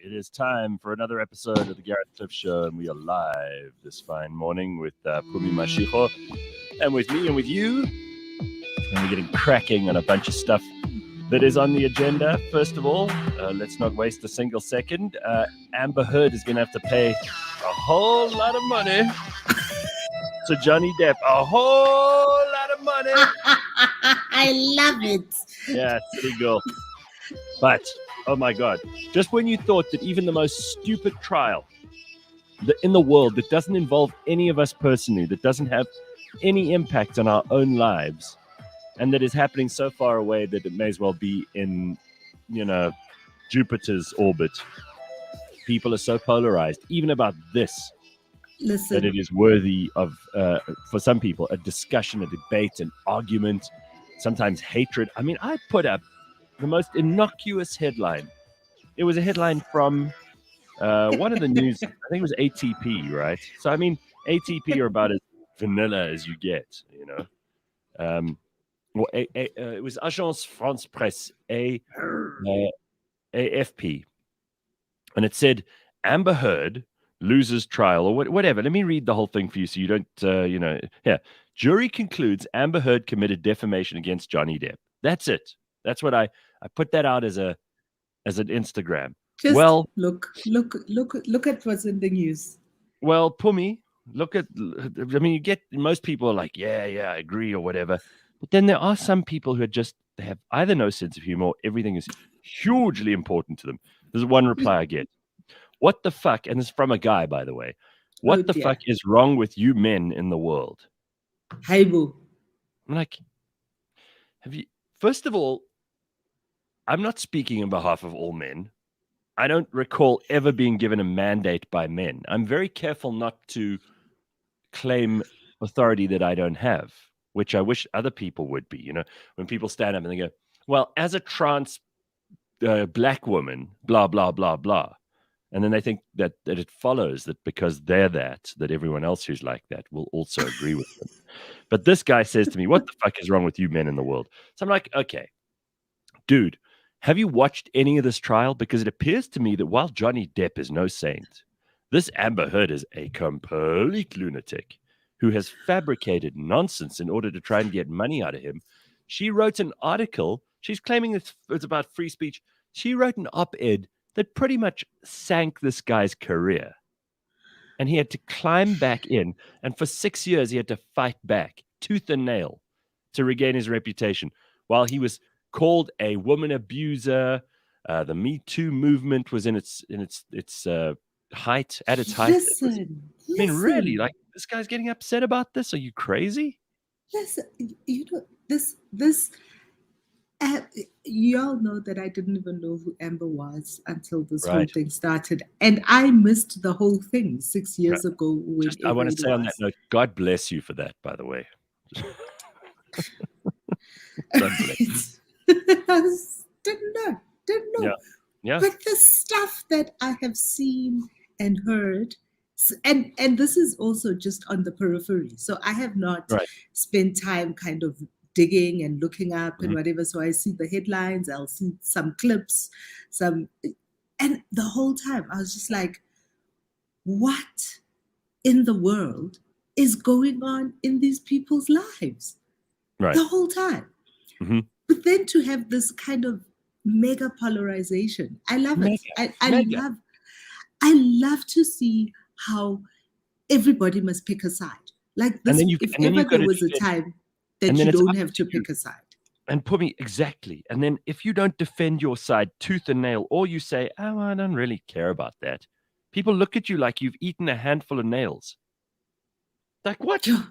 It is time for another episode of the Gareth Cliff Show, and we are live this fine morning with Phumi Mashiho, and with me and with you. And we're getting cracking on a bunch of stuff that is on the agenda. First of all, let's not waste a single second. Amber Heard is going to have to pay a whole lot of money to Johnny Depp. A whole lot of money. I love it. Yeah, city girl. But, oh my God, just when you thought that even the most stupid trial in the world that doesn't involve any of us personally, that doesn't have any impact on our own lives, and that is happening so far away that it may as well be in, Jupiter's orbit, people are so polarized, even about this, Listen, that it is worthy of, for some people, a discussion, a debate, an argument, sometimes hatred. I mean, I put up the most innocuous headline. It was a headline from one of the news, I think it was ATP, right? So, I mean, ATP are about as vanilla as you get, it was Agence France Presse, AFP. And it said, Amber Heard loses trial, or whatever. Let me read the whole thing for you so you don't, Here. Jury concludes Amber Heard committed defamation against Johnny Depp. That's it. That's what I put that out as an Instagram. just Well, look at what's in the news. Well, Phumi, you get most people are like, yeah, I agree or whatever. But then there are some people who they have either no sense of humor or everything is hugely important to them. There's one reply I get. What the fuck? And it's from a guy, by the way. What the fuck is wrong with you men in the world? Hey, boo. I'm like, first of all, I'm not speaking on behalf of all men. I don't recall ever being given a mandate by men. I'm very careful not to claim authority that I don't have, which I wish other people would be. When people stand up and they go, well, as a trans black woman, blah, blah, blah, blah. And then they think that it follows that because they're that everyone else who's like that will also agree with them. But this guy says to me, what the fuck is wrong with you men in the world? So I'm like, okay, dude, have you watched any of this trial? Because it appears to me that while Johnny Depp is no saint, this Amber Heard is a complete lunatic who has fabricated nonsense in order to try and get money out of him. She wrote an article. She's claiming it's about free speech. She wrote an op-ed that pretty much sank this guy's career. And he had to climb back in. And for 6 years, he had to fight back, tooth and nail, to regain his reputation. While he was called a woman abuser, the Me Too movement was in its height, at its height. Listen. I mean, really, like, this guy's getting upset about this? Are you crazy? Listen, this. You all know that I didn't even know who Amber was until this whole thing started. And I missed the whole thing 6 years ago. I want to say on that note, God bless you for that, by the way. God bless you. Didn't know. Yeah. But the stuff that I have seen and heard, and this is also just on the periphery. So I have not spent time kind of digging and looking up and whatever. So I see the headlines, I'll see some clips, and the whole time I was just like, what in the world is going on in these people's lives? Right. The whole time. Mm-hmm. But then to have this kind of mega polarization, I love it. I love to see how everybody must pick a side. Like this, if ever there was a time that you don't have to pick a side. And Phumi, exactly. And then if you don't defend your side tooth and nail, or you say, oh, I don't really care about that, people look at you like you've eaten a handful of nails. Like, what? You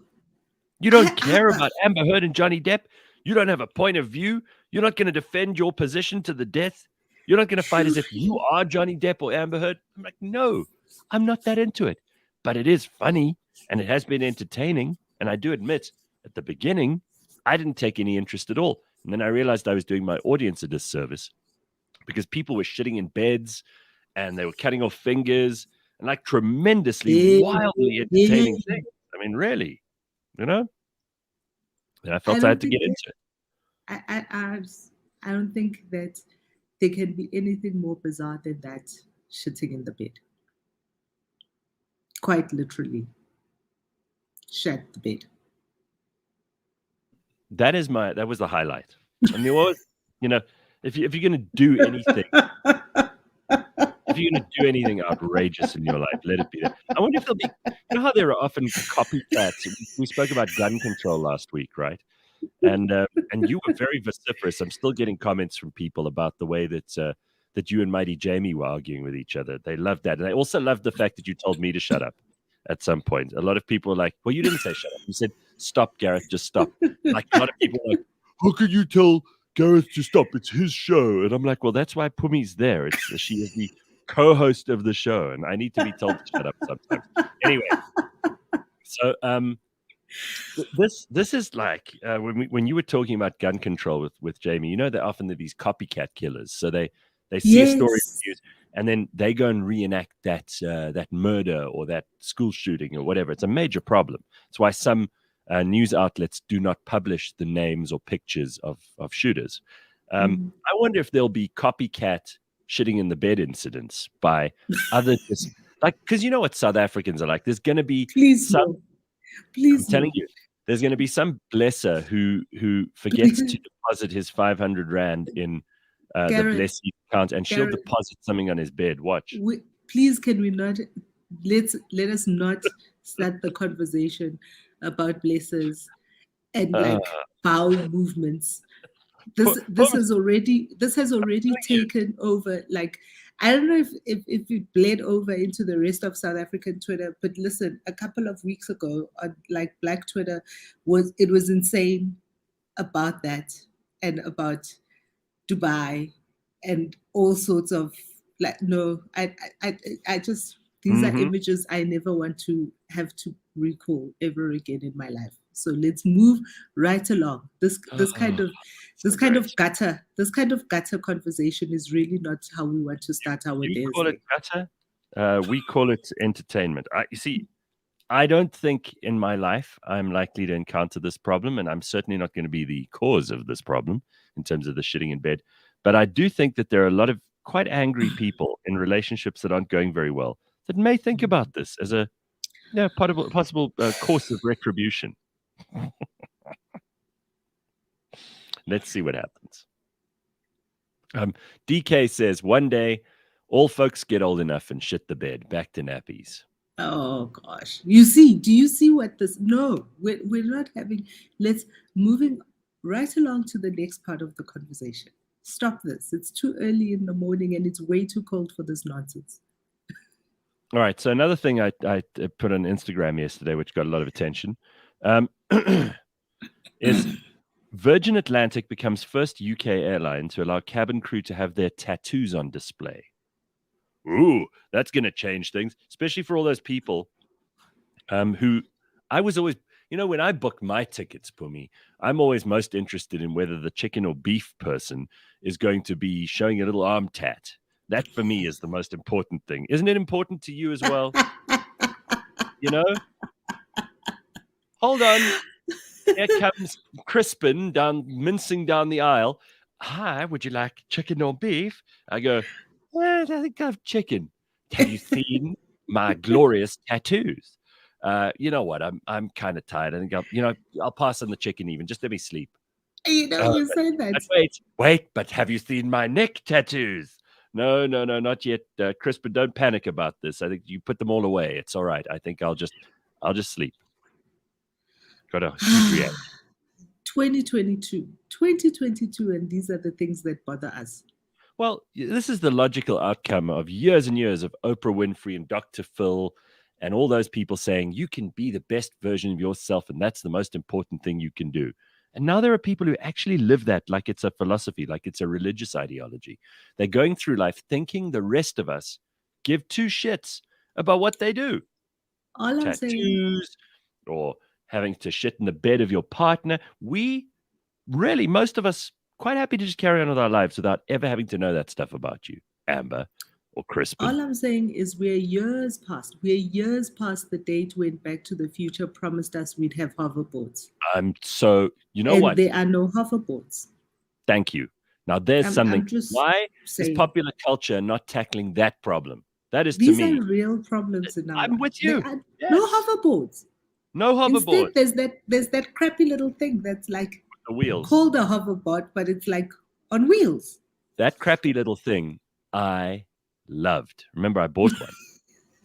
don't care about Amber Heard and Johnny Depp? You don't have a point of view? You're not going to defend your position to the death? You're not going to fight as if you are Johnny Depp or Amber Heard? I'm like, no, I'm not that into it. But it is funny, and it has been entertaining. And I do admit, at the beginning, I didn't take any interest at all. And then I realized I was doing my audience a disservice because people were shitting in beds and they were cutting off fingers and like tremendously, wildly entertaining things. I mean, really, And I felt I had to get into it. I don't think that there can be anything more bizarre than that shitting in the bed. Quite literally, shat the bed. That was the highlight. I mean, if you're going to do anything, if you're going to do anything outrageous in your life, let it be there. I wonder if there'll be, how there are often copycats. We spoke about gun control last week, right? And you were very vociferous. I'm still getting comments from people about the way that that you and Mighty Jamie were arguing with each other. They loved that, and they also loved the fact that you told me to shut up at some point. A lot of people were like, "Well, you didn't say shut up. You said stop, Gareth. Just stop." Like a lot of people were like, "How could you tell Gareth to stop? It's his show." And I'm like, "Well, that's why Pumi's there. She is the co-host of the show, and I need to be told to shut up sometimes." Anyway, so this is like when you were talking about gun control with Jamie, they're often these copycat killers. So they see a story in the news, and then they go and reenact that murder or that school shooting or whatever. It's a major problem. It's why some news outlets do not publish the names or pictures of shooters. I wonder if there'll be copycat shitting in the bed incidents by other because you know what South Africans are like. There's going to be some. Please, I'm telling you, there's going to be some blesser who forgets to deposit his 500 Rand in the blessing account, and she'll deposit something on his bed. Watch. Please, can we not let us not start the conversation about blessers and like bowel movements. This has already taken over. Like, I don't know if it bled over into the rest of South African Twitter, but listen, a couple of weeks ago on like Black Twitter was insane about that and about Dubai and all sorts of like, no, I just, these are images I never want to have to recall ever again in my life. So let's move right along. This kind of gutter conversation is really not how we want to start our days. You call it gutter? We call it entertainment. You see, I don't think in my life I'm likely to encounter this problem, and I'm certainly not going to be the cause of this problem in terms of the shitting in bed. But I do think that there are a lot of quite angry people in relationships that aren't going very well that may think about this as a possible course of retribution. Let's see what happens. DK says, one day, all folks get old enough and shit the bed. Back to nappies. Oh, gosh. Do you see what this... No, we're not having... Let's... Moving right along to the next part of the conversation. Stop this. It's too early in the morning and it's way too cold for this nonsense. All right. So another thing I put on Instagram yesterday, which got a lot of attention, is Virgin Atlantic becomes first UK airline to allow cabin crew to have their tattoos on display. Ooh, that's going to change things, especially for all those people who I was always, when I book my tickets, Phumi, I'm always most interested in whether the chicken or beef person is going to be showing a little arm tat. That for me is the most important thing. Isn't it important to you as well? Hold on. Here comes Crispin mincing down the aisle. Hi, would you like chicken or beef? I go, I think I have chicken. Have you seen my glorious tattoos? You know what? I'm kind of tired. I think I'll pass on the chicken even. Just let me sleep. You said that. Wait, but have you seen my neck tattoos? No, not yet. Crispin, don't panic about this. I think you put them all away. It's all right. I think I'll just sleep. Got a huge reaction. 2022, and these are the things that bother us. Well, this is the logical outcome of years and years of Oprah Winfrey and Dr. Phil and all those people saying you can be the best version of yourself, and that's the most important thing you can do. And now there are people who actually live that like it's a philosophy, like it's a religious ideology. They're going through life thinking the rest of us give two shits about what they do. All I'm Tattoos or having to shit in the bed of your partner. We really, most of us, quite happy to just carry on with our lives without ever having to know that stuff about you, Amber or Crispin. All I'm saying is we're years past the date when Back to the Future promised us we'd have hoverboards. So, you know what? There are no hoverboards. Thank you. Now, there's something. I'm just Why is saying popular culture not tackling that problem? That is, to these are me, real problems in our I'm with lives. There you. are no Yes. hoverboards. No Instead, hoverboard. there's that crappy little thing that's like The wheels. called a hoverboard, but it's like on wheels. That crappy little thing I loved. Remember, I bought one.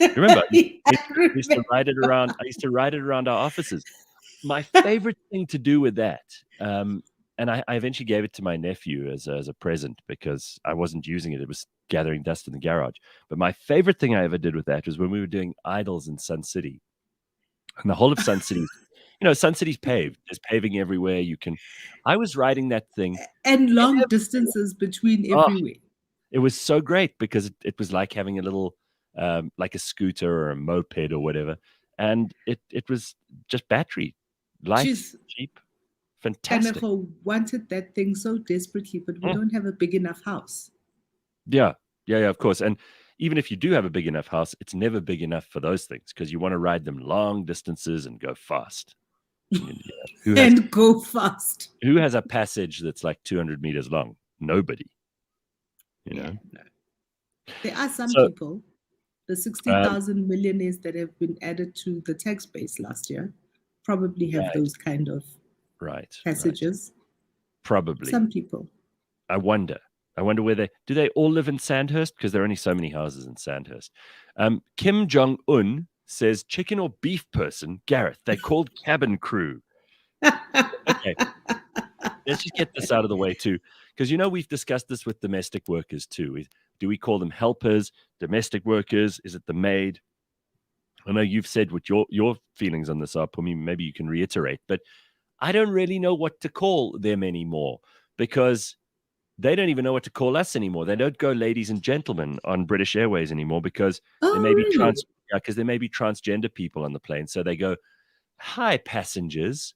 You remember? I I used to remember. ride it around. I used to ride it around our offices. My favorite thing to do with that, and I eventually gave it to my nephew as a present because I wasn't using it. It was gathering dust in the garage. But my favorite thing I ever did with that was when we were doing idols in Sun City. And the whole of Sun City, Sun City's paved. There's paving everywhere. I was riding that thing. And long distances between Oh, everywhere. it was so great because it was like having a little, like a scooter or a moped or whatever. And it was just battery, light, Jeez, cheap, fantastic. Kaneko wanted that thing so desperately, but we Mm. don't have a big enough house. Yeah, of course. And even if you do have a big enough house, it's never big enough for those things because you want to ride them long distances and go fast. And, And go fast. who has a passage that's like 200 meters long? Nobody. Yeah, no. There are some So, people, the um, 60,000 millionaires that have been added to the tax base last year, probably have right, those kind of right. passages. Probably. Some people. I wonder. Where do they all live in Sandhurst? Because there are only so many houses in Sandhurst. Kim Jong Un says chicken or beef person. Gareth, they called cabin crew. Okay, let's just get this out of the way too, because we've discussed this with domestic workers too. Do we call them helpers, domestic workers? Is it the maid? I know you've said what your feelings on this are, Phumi. Maybe you can reiterate, but I don't really know what to call them anymore because they don't even know what to call us anymore. They don't go ladies and gentlemen on British Airways anymore because there may Oh, be really? transgender people on the plane. So they go, "Hi, passengers,"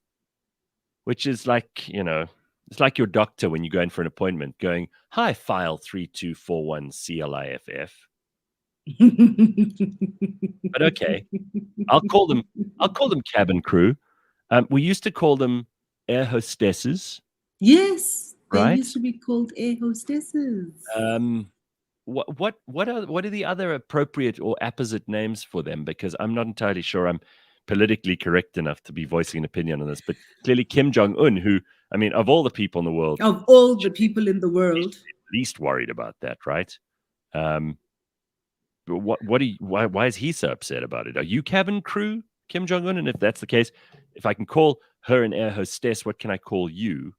which is like, it's like your doctor when you go in for an appointment going, "Hi, file 3241 CLIFF." But okay, I'll call them cabin crew. We used to call them air hostesses, Yes, they right? used to be called air hostesses. What are the other appropriate or apposite names for them? Because I'm not entirely sure I'm politically correct enough to be voicing an opinion on this. But clearly, Kim Jong Un, who, I mean, of all the people in the world, Of all the people in the should world. be least worried about that, right? But why is he so upset about it? Are you cabin crew, Kim Jong Un? And if that's the case, if I can call her an air hostess, what can I call you?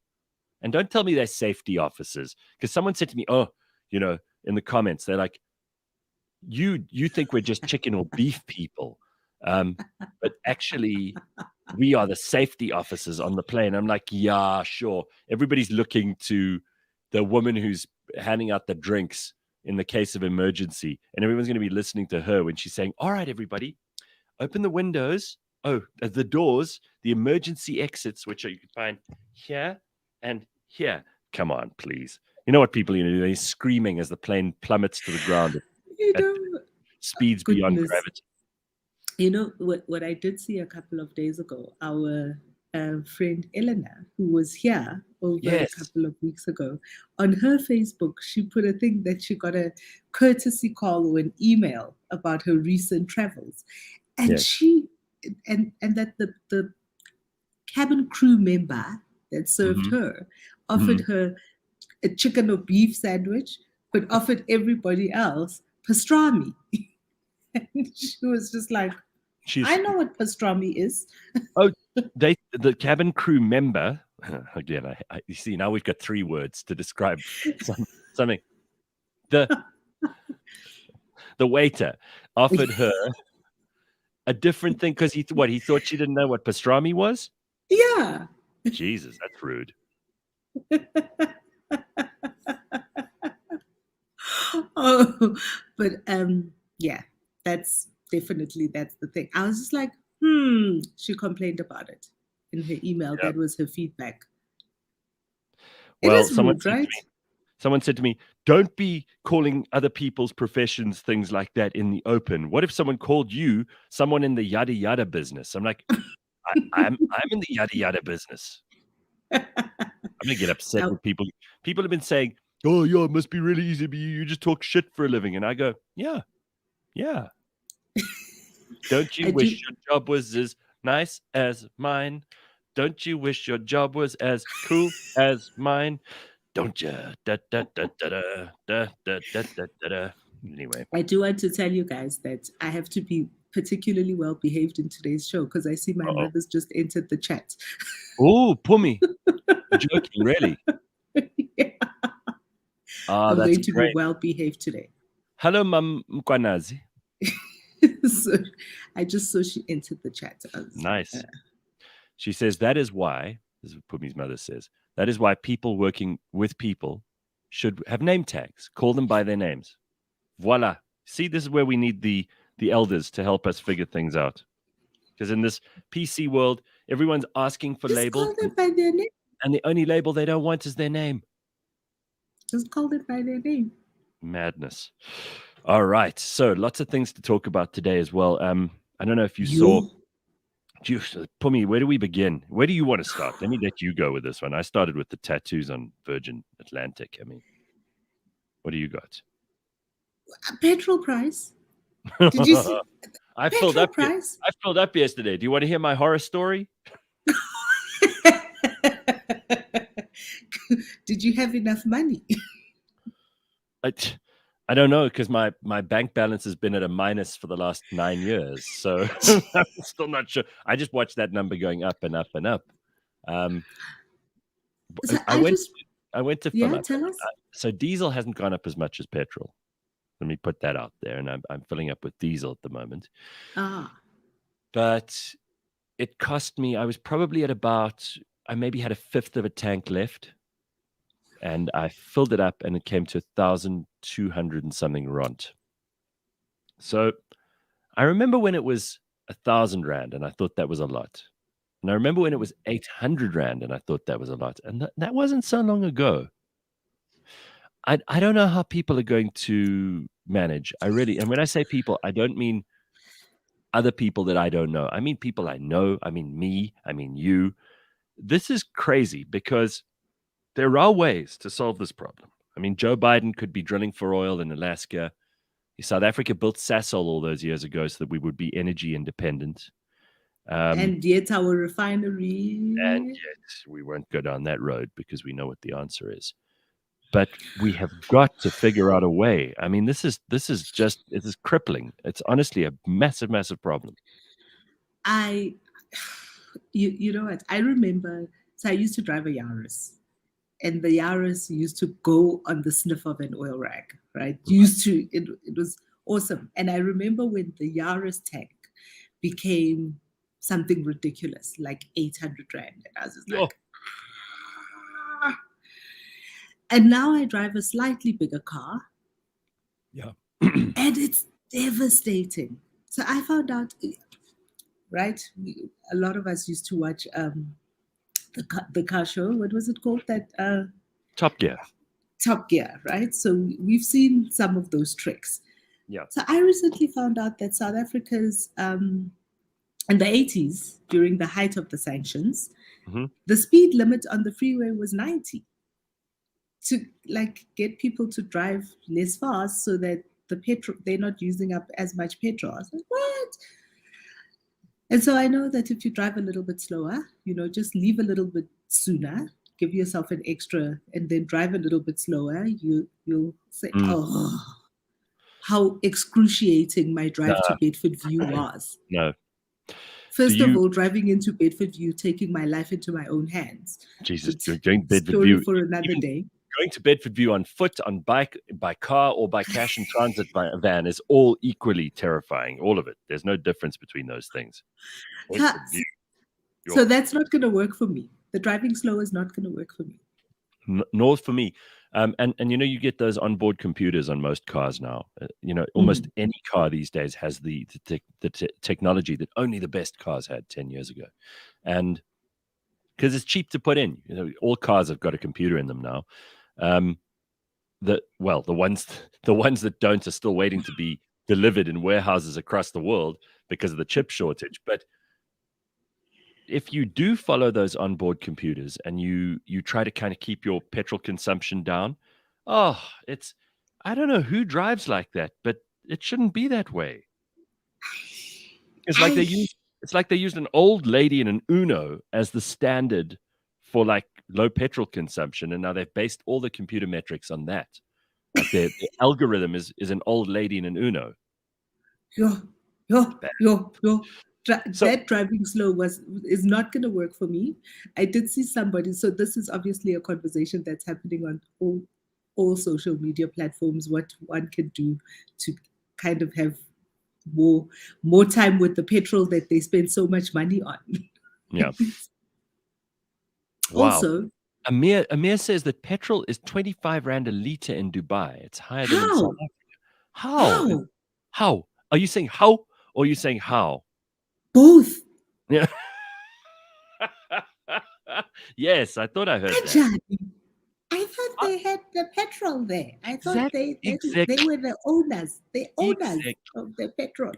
And don't tell me they're safety officers, because someone said to me, "Oh, in the comments, they're like, you think we're just chicken or beef people, but actually we are the safety officers on the plane." I'm like, yeah, sure. Everybody's looking to the woman who's handing out the drinks in the case of emergency, and everyone's going to be listening to her when she's saying, "All right, everybody, open the windows. Oh, the doors, the emergency exits, which you can find here and here. Come on, please." You know what people are going to do? They're screaming as the plane plummets to the ground You at know, speeds beyond goodness. gravity. You know, what I did see a couple of days ago, our friend Eleanor, who was here over a Yes. couple of weeks ago, on her Facebook, she put a thing that she got a courtesy call or an email about her recent travels. And Yes. she, and that the cabin crew member that served Mm-hmm. her offered Mm-hmm. her a chicken or beef sandwich, but offered everybody else pastrami. And she was just like, I She's know what pastrami is. oh, the cabin crew member again. You see, now we've got three words to describe something. The waiter offered her a different thing because he thought she didn't know what pastrami was. Yeah. Jesus, that's rude. Oh, but yeah, that's the thing. I was just like, she complained about it in her email. Yeah. That was her feedback. It Well, is rude, right? someone said to me, "Don't be calling other people's professions things like that in the open. What if someone called you someone in the yada yada business?" I'm like, I'm in the yada yada business. I'm gonna get upset Now, with people. People have been saying, "Oh, yeah, it must be really easy, but you just talk shit for a living." And I go, "Yeah, yeah. Don't you I do. wish your job was as nice as mine? Don't you wish your job was as cool as mine? Don't you?" Da, da, da, da, da, da, da, da, da, da, da. Anyway. I do want to tell you guys that I have to be particularly well behaved in today's show because I see my Uh-oh. mother's just entered the chat. Oh, Phumi. You're joking, really? Yeah, Ah, I'm that's going to be great. well behaved today. Hello, Mam Mkwanazi. So I just saw she entered the chat. Nice. She says, that is why, this is what Pumi's mother says, that is why people working with people should have name tags. Call them by their names. Voila. See, this is where we need the elders to help us figure things out. Because in this PC world, everyone's asking for Just labels, call them by their name. and the only label they don't want is their name. Just call them by their name. Madness. All right. So lots of things to talk about today as well. I don't know if you saw. Yo. Pumi, where do we begin? Where do you want to start? Let me let you go with this one. I started with the tattoos on Virgin Atlantic. I mean, what do you got? Petrol price. Did you see I filled petrol up. price? I filled up yesterday. Do you want to hear my horror story? Did you have enough money? I don't know because my bank balance has been at a minus for the last 9 years. So I'm still not sure. I just watched that number going up and up and up. So I went to fill yeah, up. tell us. So diesel hasn't gone up as much as petrol. Let me put that out there. And I'm filling up with diesel at the moment. But it cost me, I was probably at about, I maybe had a fifth of a tank left. And I filled it up and it came to 1,200 and something rand. So I remember when it was 1,000 rand and I thought that was a lot. And I remember when it was 800 rand and I thought that was a lot. And that wasn't so long ago. I don't know how people are going to manage. And when I say people, I don't mean other people that I don't know. I mean people I know. I mean me. I mean you. This is crazy because there are ways to solve this problem. I mean, Joe Biden could be drilling for oil in Alaska. South Africa built Sasol all those years ago so that we would be energy independent. And yet our refinery. And yet we won't go down that road because we know what the answer is. But we have got to figure out a way. I mean, this is crippling. It's honestly a massive, massive problem. You know what? I remember, so I used to drive a Yaris, and the Yaris used to go on the sniff of an oil rag, right? It was awesome. And I remember when the Yaris tank became something ridiculous, like 800 rand. And I was just like, ah. And now I drive a slightly bigger car. Yeah. And it's devastating. So I found out, right? A lot of us used to watch the car show. What was it called? That Top Gear. Top Gear, right? So we've seen some of those tricks. Yeah. So I recently found out that South Africa's in the 80s, during the height of the sanctions, the speed limit on the freeway was 90 to like get people to drive less fast so that they're not using up as much petrol. I was like, what? And so I know that if you drive a little bit slower, just leave a little bit sooner, give yourself an extra, and then drive a little bit slower, you'll say, oh, how excruciating my drive to Bedford View was. No. First of all, driving into Bedford View, taking my life into my own hands. Jesus, going Bedford story View for another day. Going to Bedford View on foot, on bike, by car, or by cash and transit by a van is all equally terrifying. All of it. There's no difference between those things. So that's not going to work for me. The driving slow is not going to work for me. Nor for me. And you get those onboard computers on most cars now. Almost any car these days has the technology that only the best cars had 10 years ago. And because it's cheap to put in, all cars have got a computer in them now. The ones that don't are still waiting to be delivered in warehouses across the world because of the chip shortage. But if you do follow those onboard computers and you try to kind of keep your petrol consumption down, oh, I don't know who drives like that, but it shouldn't be that way. It's like I they used an old lady in an Uno as the standard for like low petrol consumption, and now they've based all the computer metrics on that. Like the algorithm is an old lady in an Uno. yo yo Bad. yo yo. So That driving slow is not going to work for me. I did see somebody. So this is obviously a conversation that's happening on all social media platforms. What one can do to kind of have more time with the petrol that they spend so much money on. yeah, wow. Also, Amir says that petrol is 25 rand a liter in Dubai. It's higher than in South how? Africa. How? How? How? Are you saying how or are you saying how? Both. Yeah. Yes, I thought I heard that. Ajani. I thought they had the petrol there. I thought they Exactly. were the owners, Exactly. of the petrol.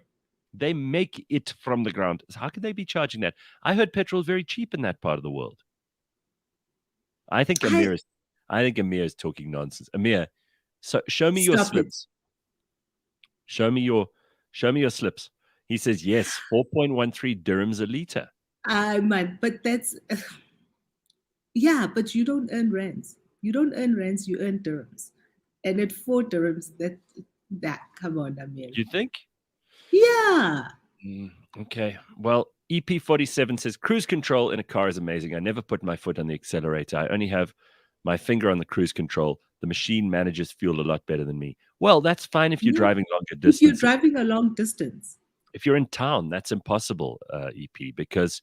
They make it from the ground. So how could they be charging that? I heard petrol is very cheap in that part of the world. I think I Amir is I think Amir is talking nonsense. Amir, so show me your stop it. slips. Show me your slips. He says yes, 4.13 dirhams a liter. Man, but that's yeah, but you don't earn rents. You don't earn rents, you earn dirhams. And at 4 dirhams, that come on, Amir. You think? Yeah. Okay. Well, EP47 says cruise control in a car is amazing. I never put my foot on the accelerator. I only have my finger on the cruise control. The machine manages fuel a lot better than me. Well, that's fine if you're Yeah. driving longer If you're distances. driving a long distance. If you're in town, that's impossible, EP, because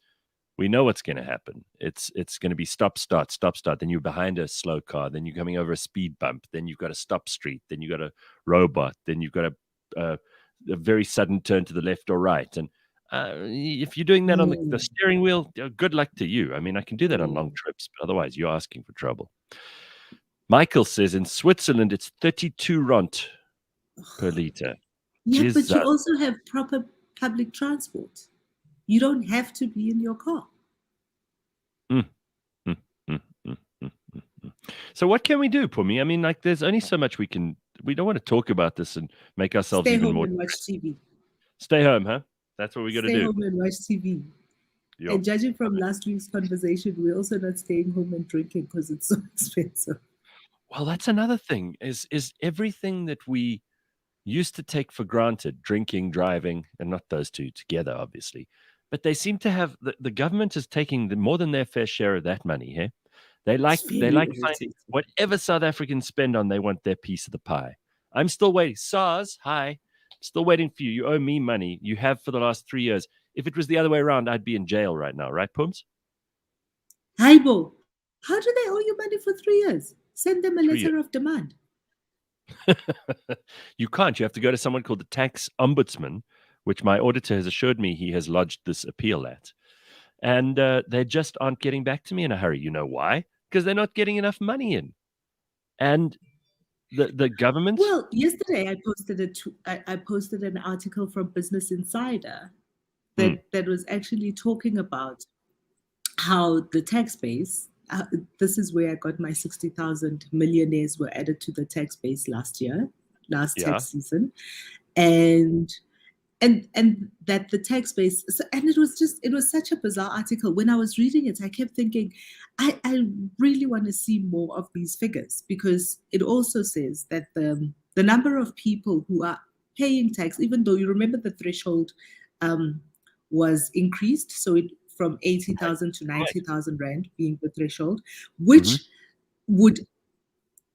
we know what's going to happen. It's going to be stop, start, stop, start. Then you're behind a slow car. Then you're coming over a speed bump. Then you've got a stop street. Then you've got a robot. Then you've got a very sudden turn to the left or right. And if you're doing that on the Mm. steering wheel, good luck to you. I mean, I can do that on long Mm. trips, but otherwise you're asking for trouble. Michael says in Switzerland, it's 32 rand per liter. Yeah, but Jesus. you also have proper public transport. You don't have to be in your car. Mm, mm, mm, mm, mm, mm, mm. So what can we do, Pumi? I mean, like, there's only so much we can. We don't want to talk about this and make ourselves Stay even home more and watch depressed. TV. Stay home, huh? That's what we got to Stay do. home and watch TV. Yo. And judging from last week's conversation, we're also not staying home and drinking because it's so expensive. Well, that's another thing. Is everything that we used to take for granted, drinking, driving, and not those two together, obviously, but they seem to have the government is taking more than their fair share of that money here. They It's like very finding irritating. whatever South Africans spend on, they want their piece of the pie. I'm still waiting. SARS, hi. Still waiting for you. You owe me money. You have for the last 3 years. If it was the other way around, I'd be in jail right now, right, Pums? Haibo, how do they owe you money for 3 years? Send them a 3 years. letter of demand. You can't. You have to go to someone called the tax ombudsman, which my auditor has assured me he has lodged this appeal at. And they just aren't getting back to me in a hurry. You know why? Because they're not getting enough money in. And the government. Well, yesterday I posted an article from Business Insider that was actually talking about how the tax base. This is where I got my 60,000 millionaires were added to the tax base last tax season, and that the tax base. And it was such a bizarre article. When I was reading it, I kept thinking, I really want to see more of these figures, because it also says that the number of people who are paying tax, even though you remember the threshold was increased, so it from 80,000 to 90,000 rand being the threshold, which would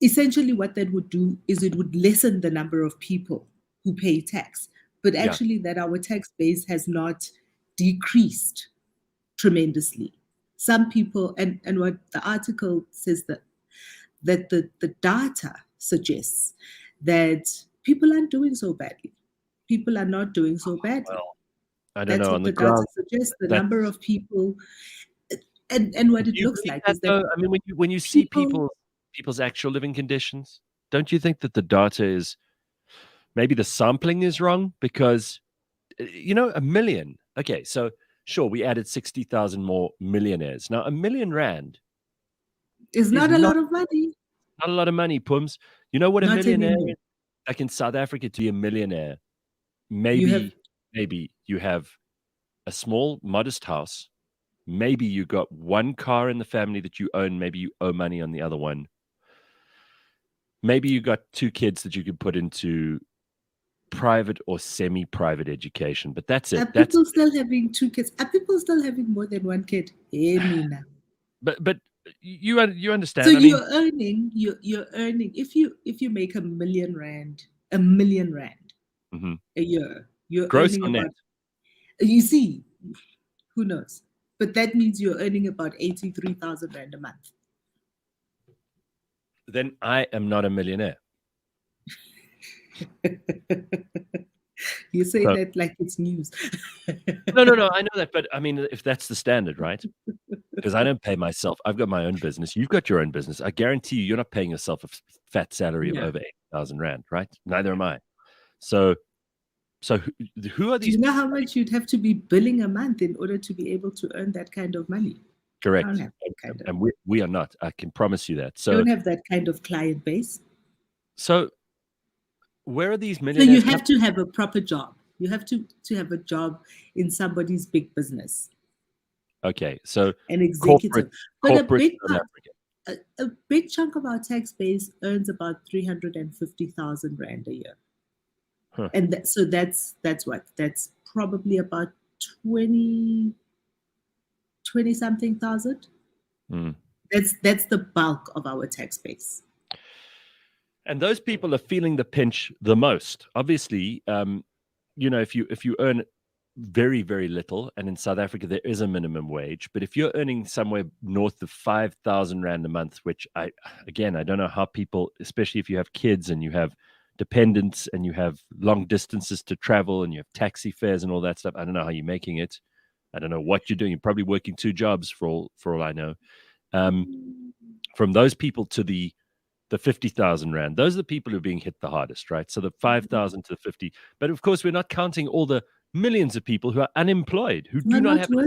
essentially, what that would do is it would lessen the number of people who pay tax, but actually that our tax base has not decreased tremendously. Some people, and what the article says, that the data suggests that people aren't doing so badly. People are not doing so badly. Well, I don't That's know. what On the the data ground, suggests. The number of people, and what do it you looks believe like that, is that though? I mean, when you see people's actual living conditions, don't you think that the data is maybe the sampling is wrong? Because a million. Okay, so sure, we added 60,000 more millionaires. Now, R1 million It's is not a not, lot of money. not a lot of money, Pums. You know what a Not millionaire anymore. is? Like in South Africa, to be a millionaire, You have maybe you have a small, modest house. Maybe you got one car in the family that you own. Maybe you owe money on the other one. Maybe you got 2 kids that you could put into private or semi-private education, but that's it. Are people still having 2 kids? Are people still having more than 1 kid? Hey, Mina. But you understand. So I mean, you're earning if you make R1 million, R1 million a year, you're gross earning on net. about, you see, who knows? But that means you're earning about 83,000 rand a month. Then I am not a millionaire. You say that like it's news. No, I know that, but I mean, if that's the standard, right? Because I don't pay myself. I've got my own business. You've got your own business. I guarantee you're not paying yourself a fat salary of over 8,000 rand, right? Neither am I. So who are Do these? you know how much you'd have to be billing a month in order to be able to earn that kind of money? Correct. Don't have that kind of, And we are not. I can promise you that. So don't have that kind of client base. So where are these So millionaires? you have to have a proper job. You have to have a job in somebody's big business. Okay, so an executive. But corporate South Africa. a big chunk of our tax base earns about 350,000 rand a year. Huh. And so that's what? That's probably about 20 something thousand. Mm. That's the bulk of our tax base. And those people are feeling the pinch the most. Obviously, if you earn very, very little, and in South Africa there is a minimum wage, but if you're earning somewhere north of 5,000 rand a month, which I don't know how people, especially if you have kids and you have dependents and you have long distances to travel and you have taxi fares and all that stuff, I don't know how you're making it. I don't know what you're doing. You're probably working 2 jobs for all I know. From those people to the 50,000 rand, those are the people who are being hit the hardest, right? So the 5,000 to the 50. But of course, we're not counting all the millions of people who are unemployed, who do not have they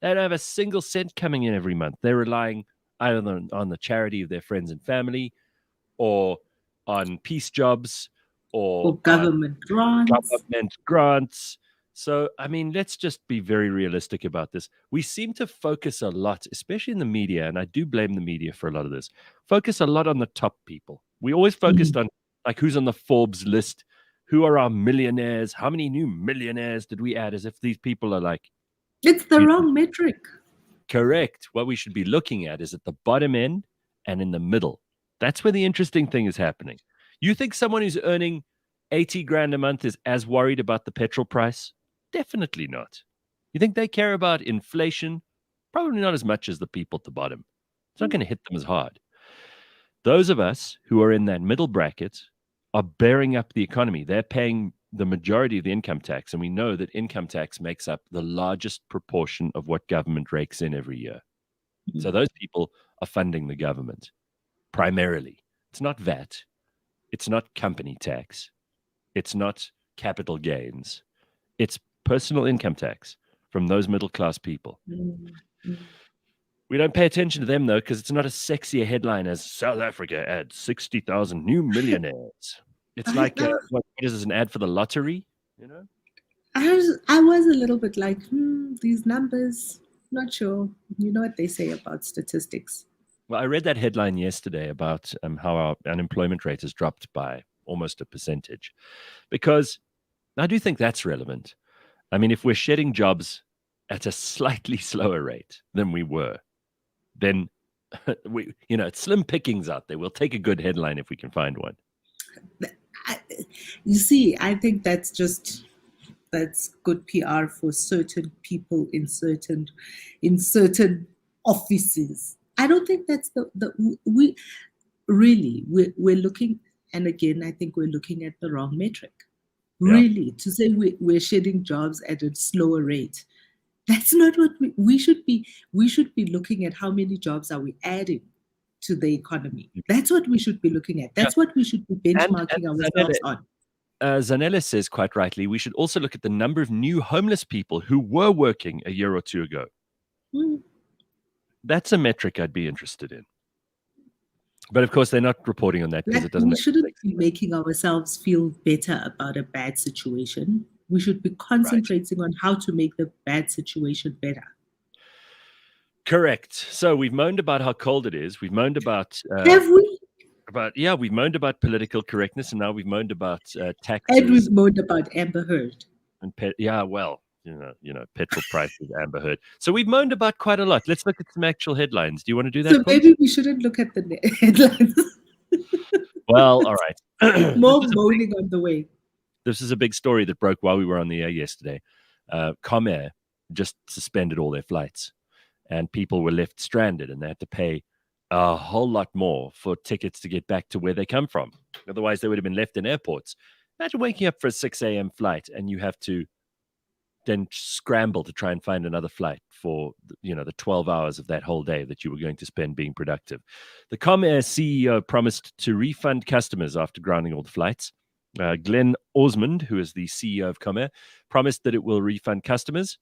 don't have a single cent coming in every month. They're relying either on the charity of their friends and family, or on peace jobs, or government grants. So, I mean, let's just be very realistic about this. We seem to focus a lot, especially in the media, and I do blame the media for a lot of this, focus a lot on the top people. We always focused on, like, who's on the Forbes list, who are our millionaires, how many new millionaires did we add, as if these people are like... It's the wrong metric. Correct. What we should be looking at is at the bottom end and in the middle. That's where the interesting thing is happening. You think someone who's earning 80 grand a month is as worried about the petrol price? Definitely not. You think they care about inflation? Probably not as much as the people at the bottom. It's not going to hit them as hard. Those of us who are in that middle bracket are bearing up the economy. They're paying the majority of the income tax, and we know that income tax makes up the largest proportion of what government rakes in every year. So those people are funding the government primarily. It's not VAT. It's not company tax. It's not capital gains. It's personal income tax from those middle-class people. We don't pay attention to them, though, because it's not as sexy a headline as South Africa adds 60,000 new millionaires. It's like, what is this, an ad for the lottery? You know? I was a little bit like, these numbers, not sure. You know what they say about statistics. Well, I read that headline yesterday about how our unemployment rate has dropped by almost a percentage, because I do think that's relevant. I mean, if we're shedding jobs at a slightly slower rate than we were, then it's slim pickings out there. We'll take a good headline if we can find one. You see, I think that's good PR for certain people in certain offices. I don't think that's we're looking, and again, I think we're looking at the wrong metric. Really, to say we're shedding jobs at a slower rate, that's not what we should be. We should be looking at how many jobs are we adding to the economy. That's what we should be looking at. That's what we should be benchmarking ourselves on. Zanella says quite rightly, we should also look at the number of new homeless people who were working a year or two ago. That's a metric I'd be interested in. But of course, they're not reporting on that because it doesn't. We shouldn't be making ourselves feel better about a bad situation. We should be concentrating on how to make the bad situation better. Correct. So we've moaned about how cold it is. We've moaned about have we? We've moaned about political correctness, and now we've moaned about taxes. And we've moaned about Amber Heard. And petrol prices, Amber Heard. So we've moaned about quite a lot. Let's look at some actual headlines. Do you want to do that? So maybe we shouldn't look at the headlines. Well, all right. More moaning on the way. This is a big story that broke while we were on the air yesterday. Comair just suspended all their flights, and people were left stranded, and they had to pay a whole lot more for tickets to get back to where they come from. Otherwise, they would have been left in airports. Imagine waking up for a 6 a.m. flight, and you have to then scramble to try and find another flight for the 12 hours of that whole day that you were going to spend being productive. The Comair CEO promised to refund customers after grounding all the flights. Glenn Osmond, who is the CEO of Comair, promised that it will refund customers.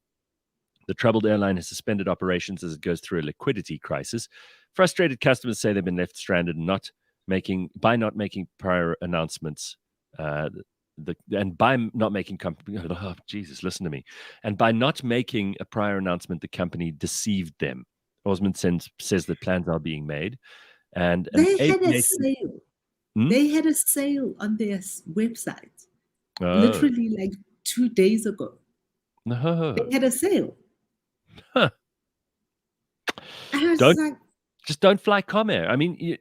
The troubled airline has suspended operations as it goes through a liquidity crisis. Frustrated customers say they've been left stranded and not making prior announcements. By not making a prior announcement, the company deceived them. Osmond says that plans are being made, and they had a sale. They had a sale on their website, literally like 2 days ago. They had a sale. Huh. Don't fly Comair. I mean,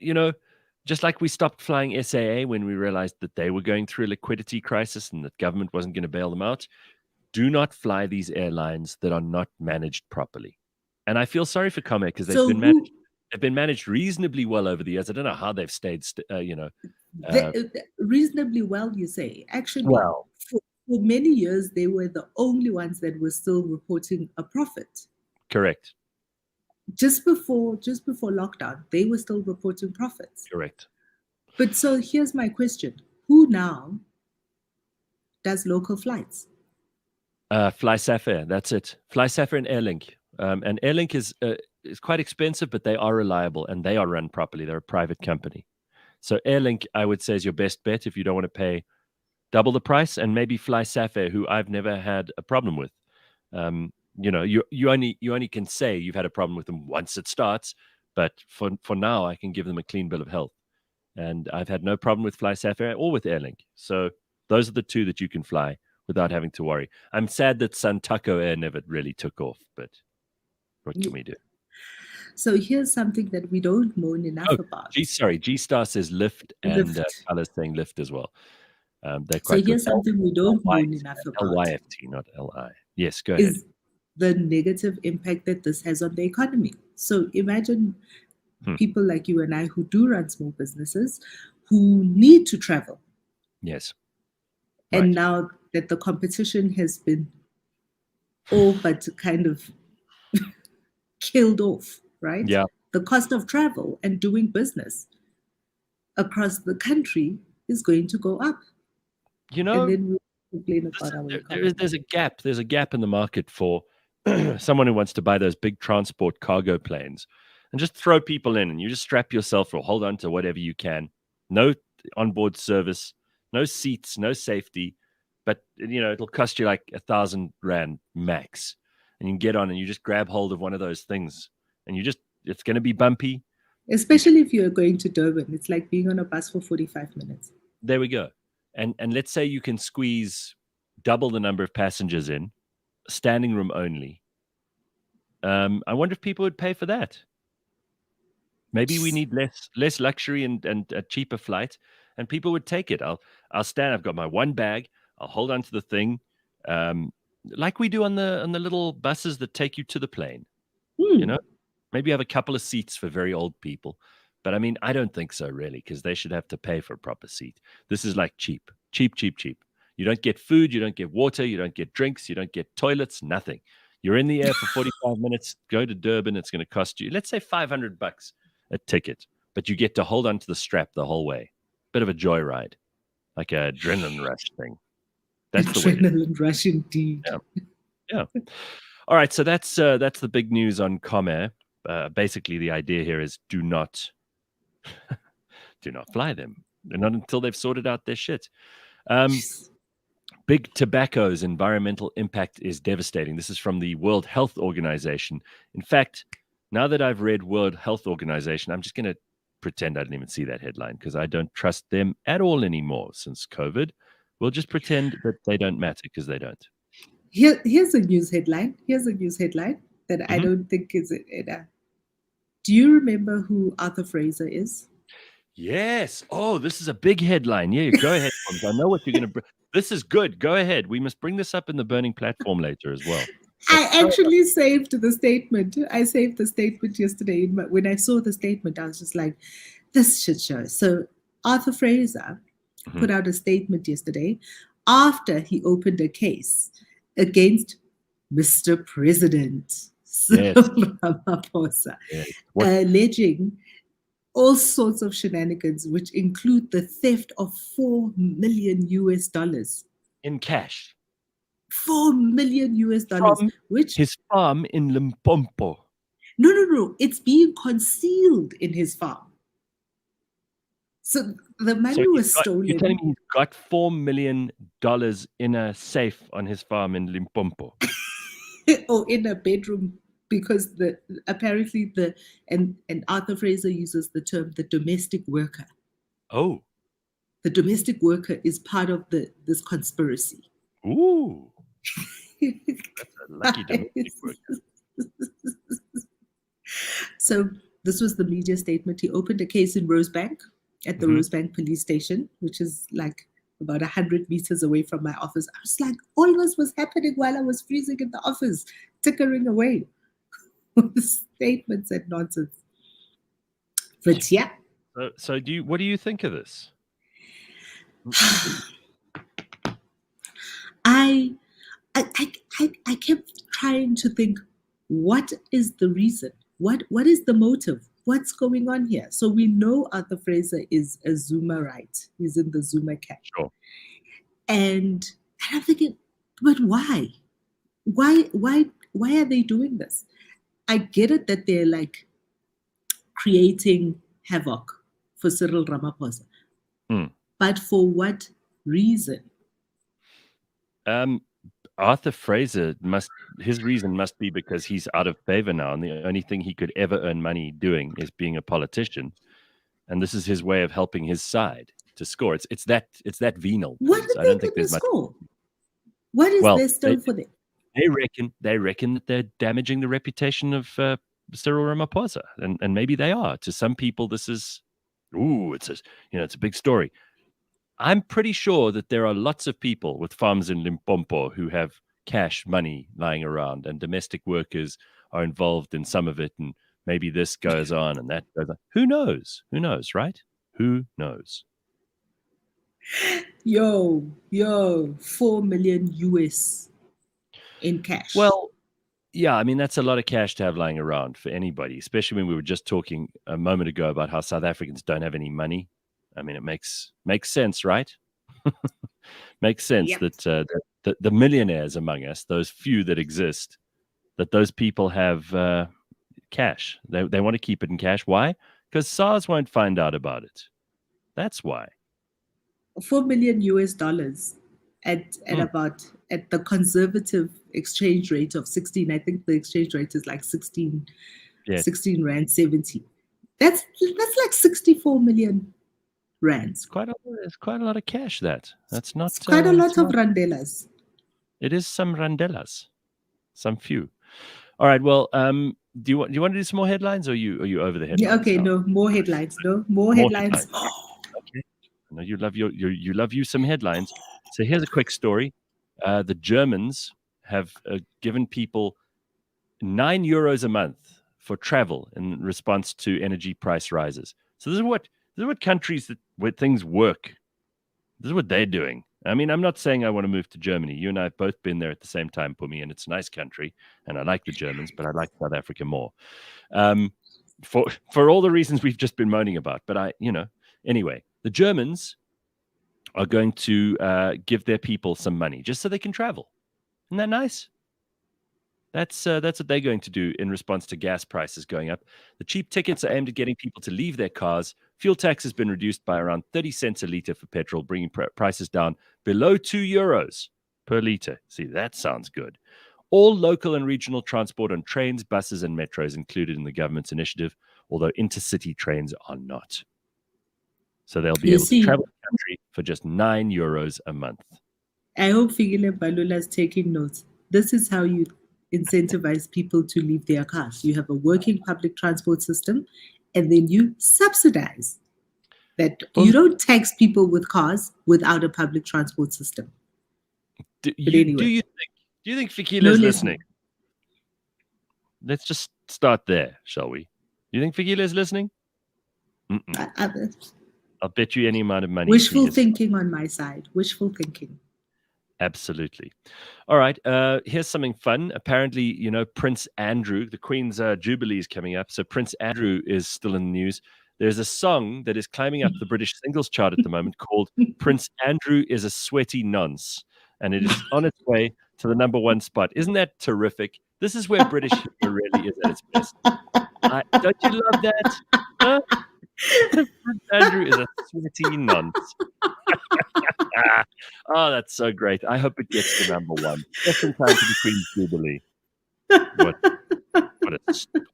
just like we stopped flying SAA when we realized that they were going through a liquidity crisis and that government wasn't going to bail them out, do not fly these airlines that are not managed properly. And I feel sorry for Comair because they've been managed reasonably well over the years. I don't know how they've stayed, reasonably well, you say. Actually, for many years, they were the only ones that were still reporting a profit. Correct. Just before lockdown, they were still reporting profits. Correct. But so here's my question. Who now does local flights? Fly Sapphire, that's it. Fly Sapphire and Airlink. And Airlink is quite expensive, but they are reliable and they are run properly. They're a private company. So Airlink, I would say, is your best bet if you don't want to pay double the price, and maybe Fly Sapphire, who I've never had a problem with. You only can say you've had a problem with them once it starts, but for now I can give them a clean bill of health, and I've had no problem with Fly Sapphire or with Airlink. So those are the two that you can fly without having to worry. I'm sad that Santaco Air never really took off, but what can we do? So here's something that we don't moan enough about. G-Star says Lyft, and Color's saying Lyft as well. They're quite so here's good. Something we don't moan enough about. LYFT, not LI. Yes, go ahead. The negative impact that this has on the economy. So imagine people like you and I who do run small businesses who need to travel. Yes. And now that the competition has been all but kind of killed off, right? Yeah. The cost of travel and doing business across the country is going to go up. And then we complain about our economy. There's a gap. There's a gap in the market for someone who wants to buy those big transport cargo planes and just throw people in, and you just strap yourself or hold on to whatever you can. No onboard service, no seats, no safety, but it'll cost you like 1,000 rand max, and you can get on and you just grab hold of one of those things, and it's going to be bumpy. Especially if you're going to Durban, it's like being on a bus for 45 minutes. There we go. And let's say you can squeeze double the number of passengers in, standing room only. I wonder if people would pay for that. Maybe we need less luxury and a cheaper flight, and people would take it. I'll stand. I've got my one bag. I'll hold on to the thing, like we do on the little buses that take you to the plane. Maybe have a couple of seats for very old people. But I mean, I don't think so, really, because they should have to pay for a proper seat. This is like cheap. You don't get food, you don't get water, you don't get drinks, you don't get toilets, nothing. You're in the air for 45 minutes, go to Durban, it's going to cost you, let's say $500 a ticket, but you get to hold on to the strap the whole way. Bit of a joyride. like a adrenaline rush thing. That's the way to. Adrenaline rush indeed. Yeah. All right, so that's the big news on Comair. Basically, the idea here is do not fly them, not until they've sorted out their shit. Big tobacco's environmental impact is devastating. This is from the World Health Organization. In fact, now that I've read World Health Organization, I'm just going to pretend I didn't even see that headline because I don't trust them at all anymore since COVID. We'll just pretend that they don't matter because they don't. Here's a news headline. That I don't think is it. Do you remember who Arthur Fraser is? Yes. Oh, this is a big headline. Yeah, go ahead. I know what you're going to bring. This is good. Go ahead. We must bring this up in the burning platform later as well. I actually saved the statement. I saved the statement yesterday. When I saw the statement, I was just like, this should show. So Arthur Fraser put out a statement yesterday after he opened a case against Mr. President Ramaphosa, alleging all sorts of shenanigans, which include the theft of $4 million in cash. $4 million from which his farm in Limpopo. No. It's being concealed in his farm. So the money was stolen. You're telling me he's got $4 million in a safe on his farm in Limpopo? Or in a bedroom, because apparently and Arthur Fraser uses the term the domestic worker. Oh. The domestic worker is part of this conspiracy. Ooh. That's a lucky domestic worker. So this was the media statement. He opened a case in Rosebank at the Rosebank police station, which is like about 100 meters away from my office. I was like, all this was happening while I was freezing in the office, tickering away with statements and nonsense. But yeah. So what do you think of this? I kept trying to think, what is the reason? What is the motive? What's going on here? So we know Arthur Fraser is a Zuma-ite. He's in the Zuma camp. Sure. And I'm thinking, but why? Why are they doing this? I get it that they're like creating havoc for Cyril Ramaphosa. But for what reason? Arthur Fraser his reason must be because he's out of favor now, and the only thing he could ever earn money doing is being a politician, and this is his way of helping his side to score. It's that venal. What did I don't think there's much. Score? What is their stone for them? They reckon that they're damaging the reputation of Cyril Ramaphosa, and maybe they are. To some people, this is it's a big story. I'm pretty sure that there are lots of people with farms in Limpopo who have cash money lying around, and domestic workers are involved in some of it, and maybe this goes on and that goes on. Who knows, right? Who knows? Yo, $4 million in cash. Well, yeah, I mean, that's a lot of cash to have lying around for anybody, especially when we were just talking a moment ago about how South Africans don't have any money. I mean, it makes sense, right? Makes sense that the millionaires among us, those few that exist, that those people have cash. They want to keep it in cash. Why? Because SARS won't find out about it. That's why. $4 million at the conservative exchange rate of 16. I think the exchange rate is like 16 rand 70. That's like 64 million rands. It's quite a lot of cash. That's not quite a lot of randelas. It is some randelas, some few. All right. Well, do you want to do some more headlines, or are you over the headlines? Yeah, okay, no more headlines. More headlines. Okay. I know you love some headlines. So here's a quick story. The Germans have given people €9 a month for travel in response to energy price rises. So this is what countries where things work. This is what they're doing. I mean, I'm not saying I want to move to Germany. You and I have both been there at the same time, Phumi, and it's a nice country, and I like the Germans, but I like South Africa more. For all the reasons we've just been moaning about. But anyway, the Germans are going to give their people some money just so they can travel. Isn't that nice? That's what they're going to do in response to gas prices going up. The cheap tickets are aimed at getting people to leave their cars. Fuel tax has been reduced by around 30 cents a litre for petrol, bringing prices down below €2 per litre. See, that sounds good. All local and regional transport on trains, buses, and metros included in the government's initiative, although intercity trains are not. So they'll be able to travel the country for just €9 a month. I hope Figile Balula is taking notes. This is how you incentivize people to leave their cars. You have a working public transport system, and then you subsidize that. You don't tax people with cars without a public transport system. Do you think Fikile is listening? Let's just start there, shall we? Do you think Fikile is listening? I'll bet you any amount of money. Wishful thinking on my side. Wishful thinking. Absolutely. All right. Here's something fun. Apparently, Prince Andrew, the Queen's Jubilee is coming up. So Prince Andrew is still in the news. There's a song that is climbing up the British singles chart at the moment called Prince Andrew is a Sweaty Nonce. And it is on its way to the #1 spot. Isn't that terrific? This is where British humor really is at its best. Don't you love that? Huh? Prince Andrew is a sweaty nonce. Oh, that's so great. I hope it gets to #1. Just in time for the Queen's Jubilee. What a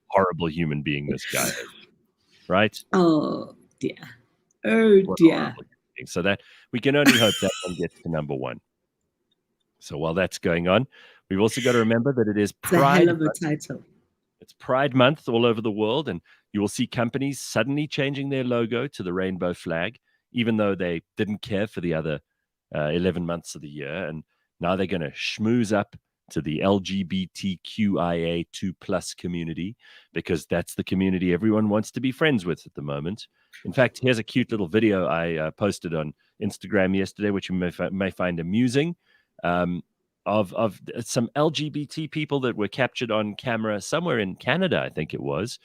horrible human being this guy is. Right? Oh, dear. Oh, dear. So that we can only hope that one gets to #1. So while that's going on, we've also got to remember that it is Pride. It's a hell of a title. It's Pride Month all over the world, and you will see companies suddenly changing their logo to the rainbow flag, even though they didn't care for the other 11 months of the year. And now they're going to schmooze up to the LGBTQIA2+ community, because that's the community everyone wants to be friends with at the moment. In fact, here's a cute little video I posted on Instagram yesterday, which you may find amusing, of some LGBT people that were captured on camera somewhere in Canada, I think it was,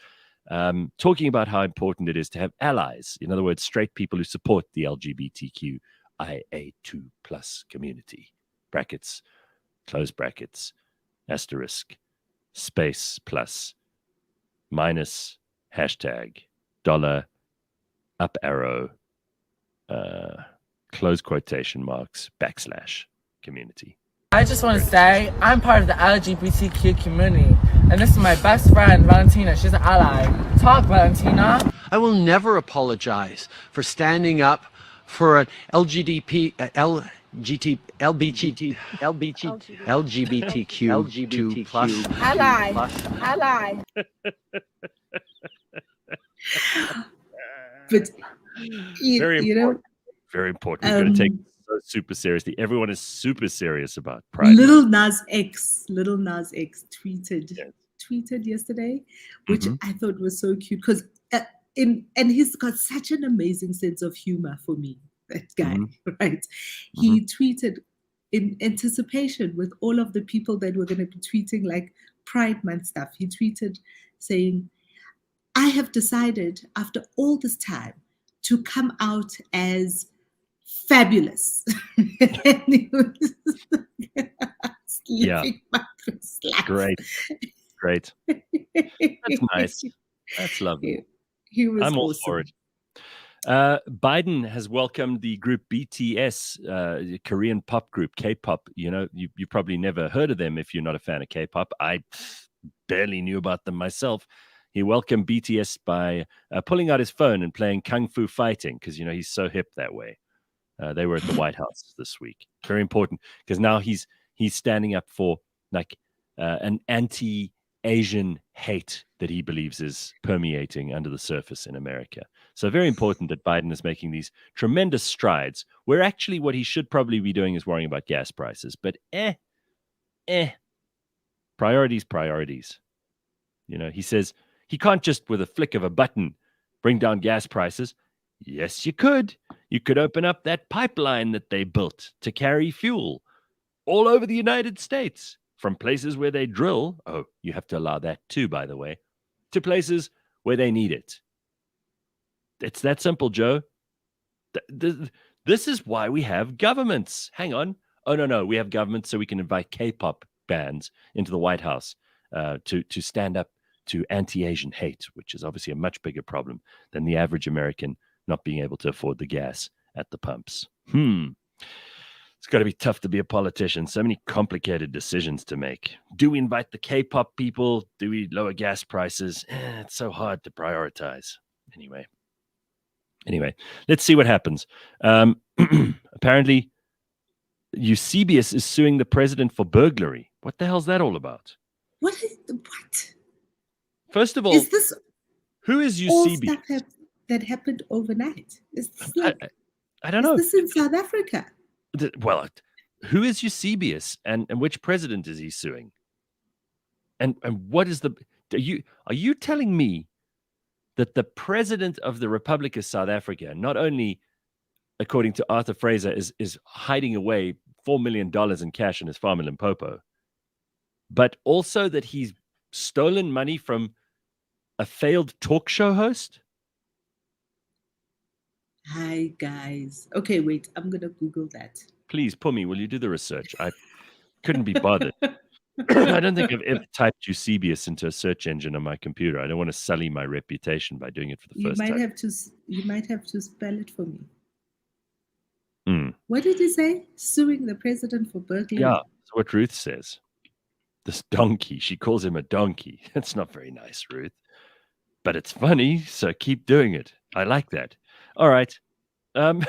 talking about how important it is to have allies. In other words, straight people who support the LGBTQIA2+ community. Brackets, close brackets, asterisk, space, plus, minus, hashtag, $, up arrow, close quotation marks, / community. I just want to say I'm part of the LGBTQ community, and this is my best friend, Valentina. She's an ally. Talk, Valentina. I will never apologize for standing up for an LGBTQ plus ally. But very important. We're going to take it so super seriously. Everyone is super serious about Pride. Little Nas X tweeted yesterday, which I thought was so cute, because and he's got such an amazing sense of humor for me, that guy, right? He tweeted in anticipation with all of the people that were going to be tweeting like Pride Month stuff. He tweeted saying, "I have decided after all this time to come out as fabulous." And he was Great. That's nice. That's lovely. He was I'm all awesome. for it. Biden has welcomed the group BTS, Korean pop group, K-pop. You probably never heard of them if you're not a fan of K-pop. I barely knew about them myself. He welcomed BTS by pulling out his phone and playing Kung Fu Fighting, because he's so hip that way. They were at the White House this week. Very important, because now he's standing up for an anti-Asian hate that he believes is permeating under the surface in America. So very important that Biden is making these tremendous strides, where actually what he should probably be doing is worrying about gas prices. But priorities. He says he can't just with a flick of a button bring down gas prices. Yes, you could. You could open up that pipeline that they built to carry fuel all over the United States, from places where they drill. Oh, you have to allow that too, by the way, to places where they need it. It's that simple, Joe. This is why we have governments. Hang on. Oh, no. We have governments so we can invite K-pop bands into the White House to stand up to anti-Asian hate, which is obviously a much bigger problem than the average American not being able to afford the gas at the pumps. It's got to be tough to be a politician. So many complicated decisions to make. Do we invite the K-pop people? Do we lower gas prices? It's so hard to prioritize. Anyway, let's see what happens. Apparently, Eusebius is suing the president for burglary. What the hell's that all about? What? First of all, Is this who is all Eusebius? stuff that happened overnight? Is this like, I don't know. Is this in South Africa? Well, who is Eusebius and which president is he suing? And what is are you telling me that the president of the Republic of South Africa, not only according to Arthur Fraser, is hiding away $4 million in cash in his farm in Limpopo, but also that he's stolen money from a failed talk show host? Hi, guys. Okay, wait. I'm going to Google that. Please, Phumi, will you do the research? I couldn't be bothered. I don't think I've ever typed Eusebius into a search engine on my computer. I don't want to sully my reputation by doing it for the first time. You might have to spell it for me. Mm. What did he say? Suing the president for burglary? Yeah, that's what Ruth says. This donkey. She calls him a donkey. That's not very nice, Ruth. But it's funny, so keep doing it. I like that. All right. I'm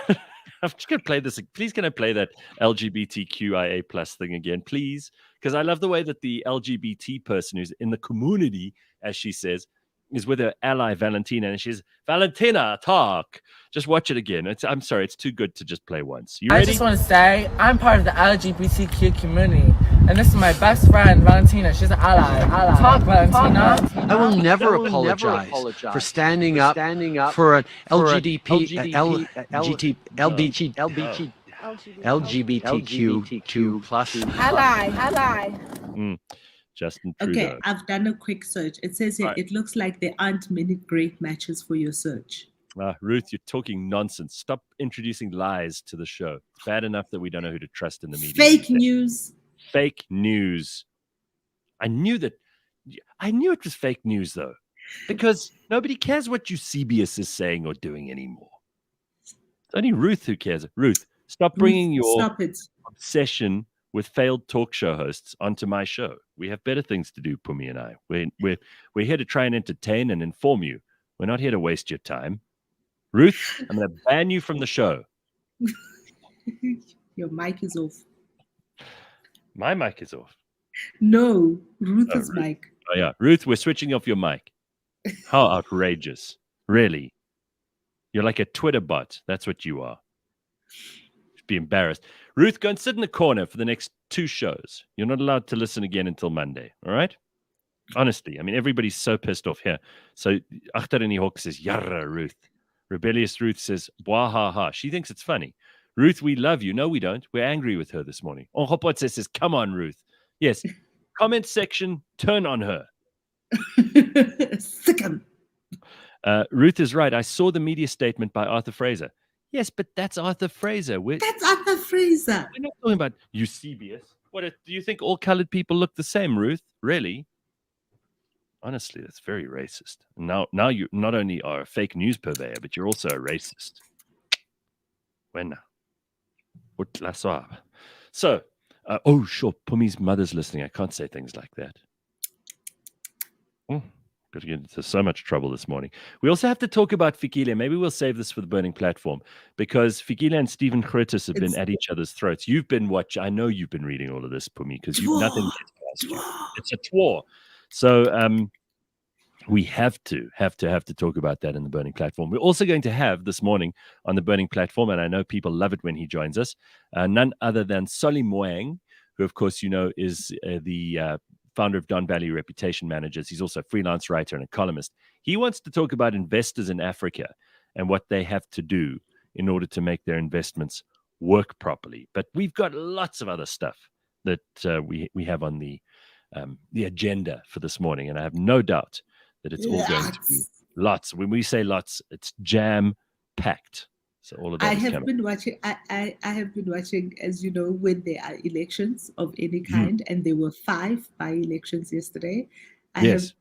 just going to play this. Please, can I play that LGBTQIA plus thing again, please? Because I love the way that the LGBT person who's in the community, as she says, is with her ally Valentina, and she's, Valentina, talk. Just watch it again. I'm sorry, it's too good to just play once. You ready? I just want to say, I'm part of the LGBTQ community, and this is my best friend, Valentina. She's an ally. Talk, Valentina. I will never apologize for standing up for an LGBTQ plus Ally. Justin Trudeau. Okay, I've done a quick search. It says here, it looks like there aren't many great matches for your search. Ruth, you're talking nonsense. Stop introducing lies to the show. It's bad enough that we don't know who to trust in the media. Fake news. Fake news. I knew it was fake news, though, because nobody cares what Eusebius is saying or doing anymore. It's only Ruth who cares. Ruth, stop bringing your obsession with failed talk show hosts onto my show. We have better things to do, Phumi and I. We're here to try and entertain and inform you. We're not here to waste your time. Ruth, I'm going to ban you from the show. Your mic is off. My mic is off. No, Ruth's mic. Oh, yeah. Ruth, we're switching off your mic. How outrageous. Really. You're like a Twitter bot. That's what you are. Be embarrassed. Ruth, go and sit in the corner for the next 2 shows. You're not allowed to listen again until Monday. All right? Honestly, I mean, everybody's so pissed off here. So, Achterini Hawk says, Yarra, Ruth. Rebellious Ruth says, Bwah ha ha. She thinks it's funny. Ruth, we love you. No, we don't. We're angry with her this morning. Onhopot says, come on, Ruth. Yes. Comment section, turn on her. Sick 'em. Ruth is right. I saw the media statement by Arthur Fraser. Yes, but that's Arthur Fraser. That's Arthur Fraser. We're not talking about Eusebius. Do you think all colored people look the same, Ruth? Really? Honestly, that's very racist. Now you not only are a fake news purveyor, but you're also a racist. When? So, oh, sure, Pumi's mother's listening. I can't say things like that. Got to get into so much trouble this morning. We also have to talk about Fikile. Maybe we'll save this for the burning platform, because Fikile and Stephen Grootes have been at each other's throats. I know you've been reading all of this, Phumi, because nothing gets past you. It's a twar. So we have to talk about that in the burning platform. We're also going to have this morning on the burning platform, and I know people love it when he joins us, none other than Solly Moeng, who, of course, you know, is the founder of Don Valley Reputation Managers. He's also a freelance writer and a columnist. He wants to talk about investors in Africa and what they have to do in order to make their investments work properly. But we've got lots of other stuff that we have on the agenda for this morning, and I have no doubt that it's all going to be lots. When we say lots, it's jam-packed. So all of that I is have coming. been watching. I have been watching, as you know, when there are elections of any Mhm. kind, and there were 5 by-elections yesterday. I have Yes.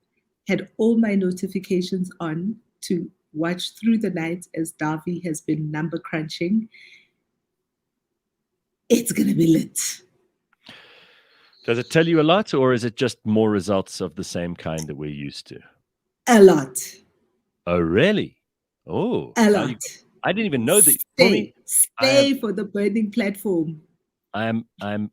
had all my notifications on to watch through the night as Davi has been number crunching. It's gonna be lit. Does it tell you a lot, or is it just more results of the same kind that we're used to? A lot. Oh, really? Oh, A now you. lot. I didn't even know that. For me, Stay for the burning platform. I'm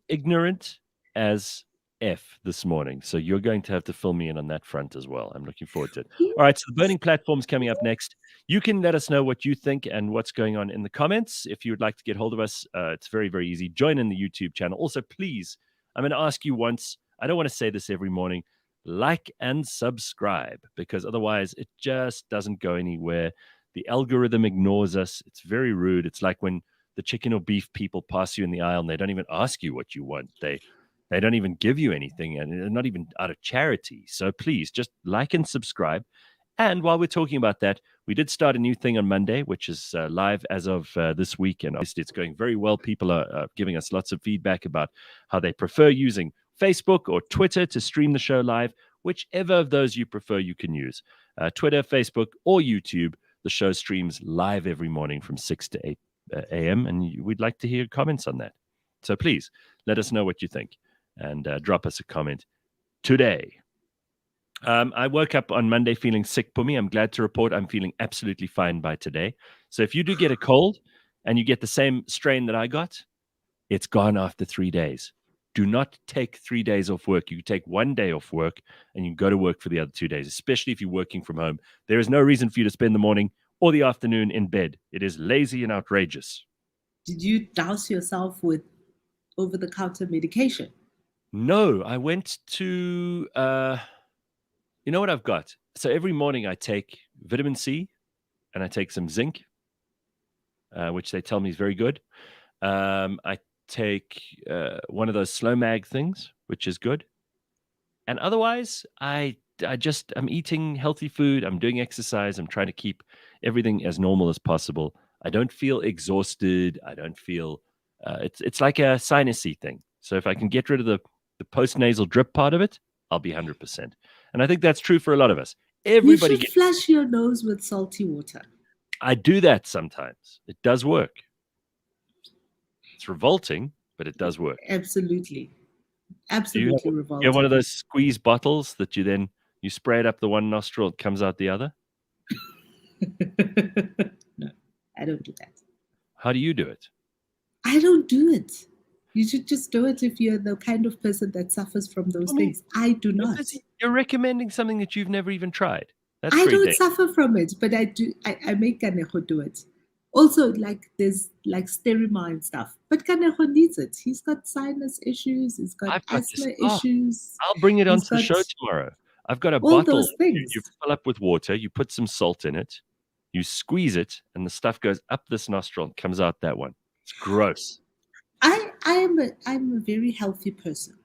ignorant as F this morning, so you're going to have to fill me in on that front as well. I'm looking forward to it. All right, so the burning platform's coming up next. You can let us know what you think and what's going on in the comments. If you would like to get hold of us, it's very, very easy. Join in the YouTube channel. Also, please, I'm going to ask you once. I don't want to say this every morning. Like and subscribe, because otherwise it just doesn't go anywhere. The algorithm ignores us. It's very rude. It's like when the chicken or beef people pass you in the aisle and they don't even ask you what you want. They don't even give you anything, and they're not even out of charity. So please just like and subscribe. And while we're talking about that, we did start a new thing on Monday, which is live as of this week. And obviously it's going very well. People are giving us lots of feedback about how they prefer using Facebook or Twitter to stream the show live. Whichever of those you prefer, you can use. Twitter, Facebook, or YouTube. The show streams live every morning from 6 to 8 a.m. And we'd like to hear comments on that. So please let us know what you think and drop us a comment today. I woke up on Monday feeling sick, Phumi. I'm glad to report I'm feeling absolutely fine by today. So if you do get a cold and you get the same strain that I got, it's gone after 3 days. Do not take 3 days off work. You take 1 day off work and you go to work for the other 2 days, especially if you're working from home. There is no reason for you to spend the morning or the afternoon in bed. It is lazy and outrageous. Did you douse yourself with over-the-counter medication? No, I went to, you know what I've got? So every morning I take vitamin C and I take some zinc, which they tell me is very good. I take one of those slow mag things, which is good. And otherwise, I'm eating healthy food. I'm doing exercise. I'm trying to keep everything as normal as possible. I don't feel exhausted. I don't feel, it's like a sinusy thing. So if I can get rid of the post-nasal drip part of it, I'll be 100%. And I think that's true for a lot of us. Everybody You should flush your nose with salty water. I do that sometimes. It does work. It's revolting, but it does work. Absolutely. Absolutely revolting. You have one of those squeeze bottles that you spray it up the one nostril, it comes out the other? No, I don't do that. How do you do it? I don't do it. You should just do it if you're the kind of person that suffers from those things. I do not. You're recommending something that you've never even tried. That's I don't dangerous. suffer from it, but I do. I make Kaneho do it. Also, there's Sterima and stuff. But Kaneho needs it. He's got sinus issues. He's got asthma issues. I'll bring it onto the show tomorrow. I've got a all bottle. Those things. You fill up with water. You put some salt in it. You squeeze it, and the stuff goes up this nostril and comes out that one. It's gross. I'm a very healthy person.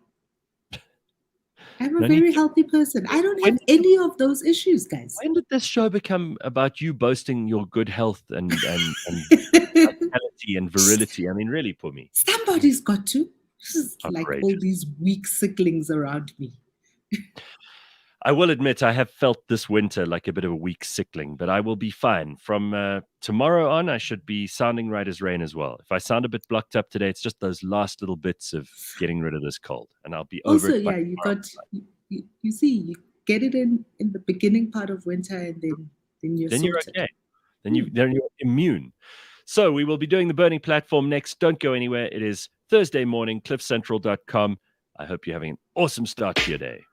I'm a very healthy person. I don't have any of those issues, guys. When did this show become about you boasting your good health and vitality and virility? I mean, really, Phumi. Somebody's got to. This is like all these weak sicklings around me. I will admit I have felt this winter like a bit of a weak sickling, but I will be fine. From tomorrow on, I should be sounding right as rain as well. If I sound a bit blocked up today, it's just those last little bits of getting rid of this cold, and I'll be over it. Also, you see, you get it in the beginning part of winter, and then you're okay. Then you're immune. So we will be doing the burning platform next. Don't go anywhere. It is Thursday morning, cliffcentral.com. I hope you're having an awesome start to your day.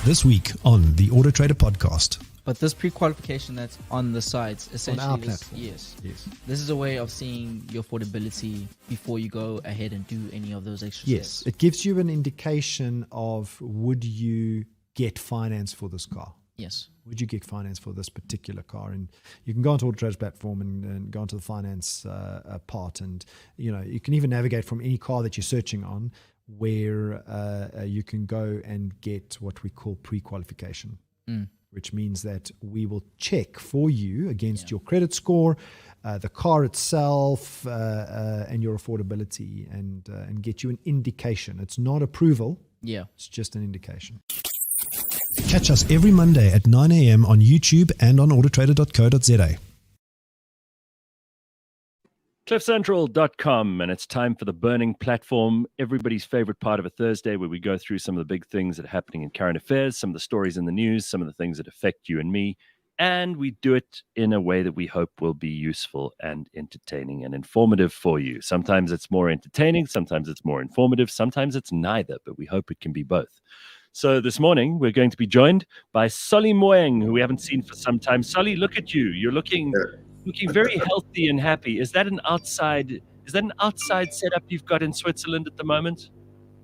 This week on the Auto Trader podcast. But this pre-qualification that's on the sites, essentially, our platform. yes, this is a way of seeing your affordability before you go ahead and do any of those extra steps. It gives you an indication of would you get finance for this car? Yes. Would you get finance for this particular car? And you can go onto Auto Trader's platform and go onto the finance part, and you can even navigate from any car that you're searching on, where you can go and get what we call pre-qualification. Which means that we will check for you against your credit score, the car itself, and your affordability, and get you an indication. It's not approval. Yeah. It's just an indication. Catch us every Monday at 9 a.m. on YouTube and on autotrader.co.za. CliffCentral.com, and it's time for the Burning Platform, everybody's favorite part of a Thursday, where we go through some of the big things that are happening in current affairs, some of the stories in the news, some of the things that affect you and me, and we do it in a way that we hope will be useful and entertaining and informative for you. Sometimes it's more entertaining, sometimes it's more informative, sometimes it's neither, but we hope it can be both. So this morning, we're going to be joined by Solly Moeng, who we haven't seen for some time. Solly, look at you. You're looking very healthy and happy. Is that an outside setup you've got in Switzerland at the moment?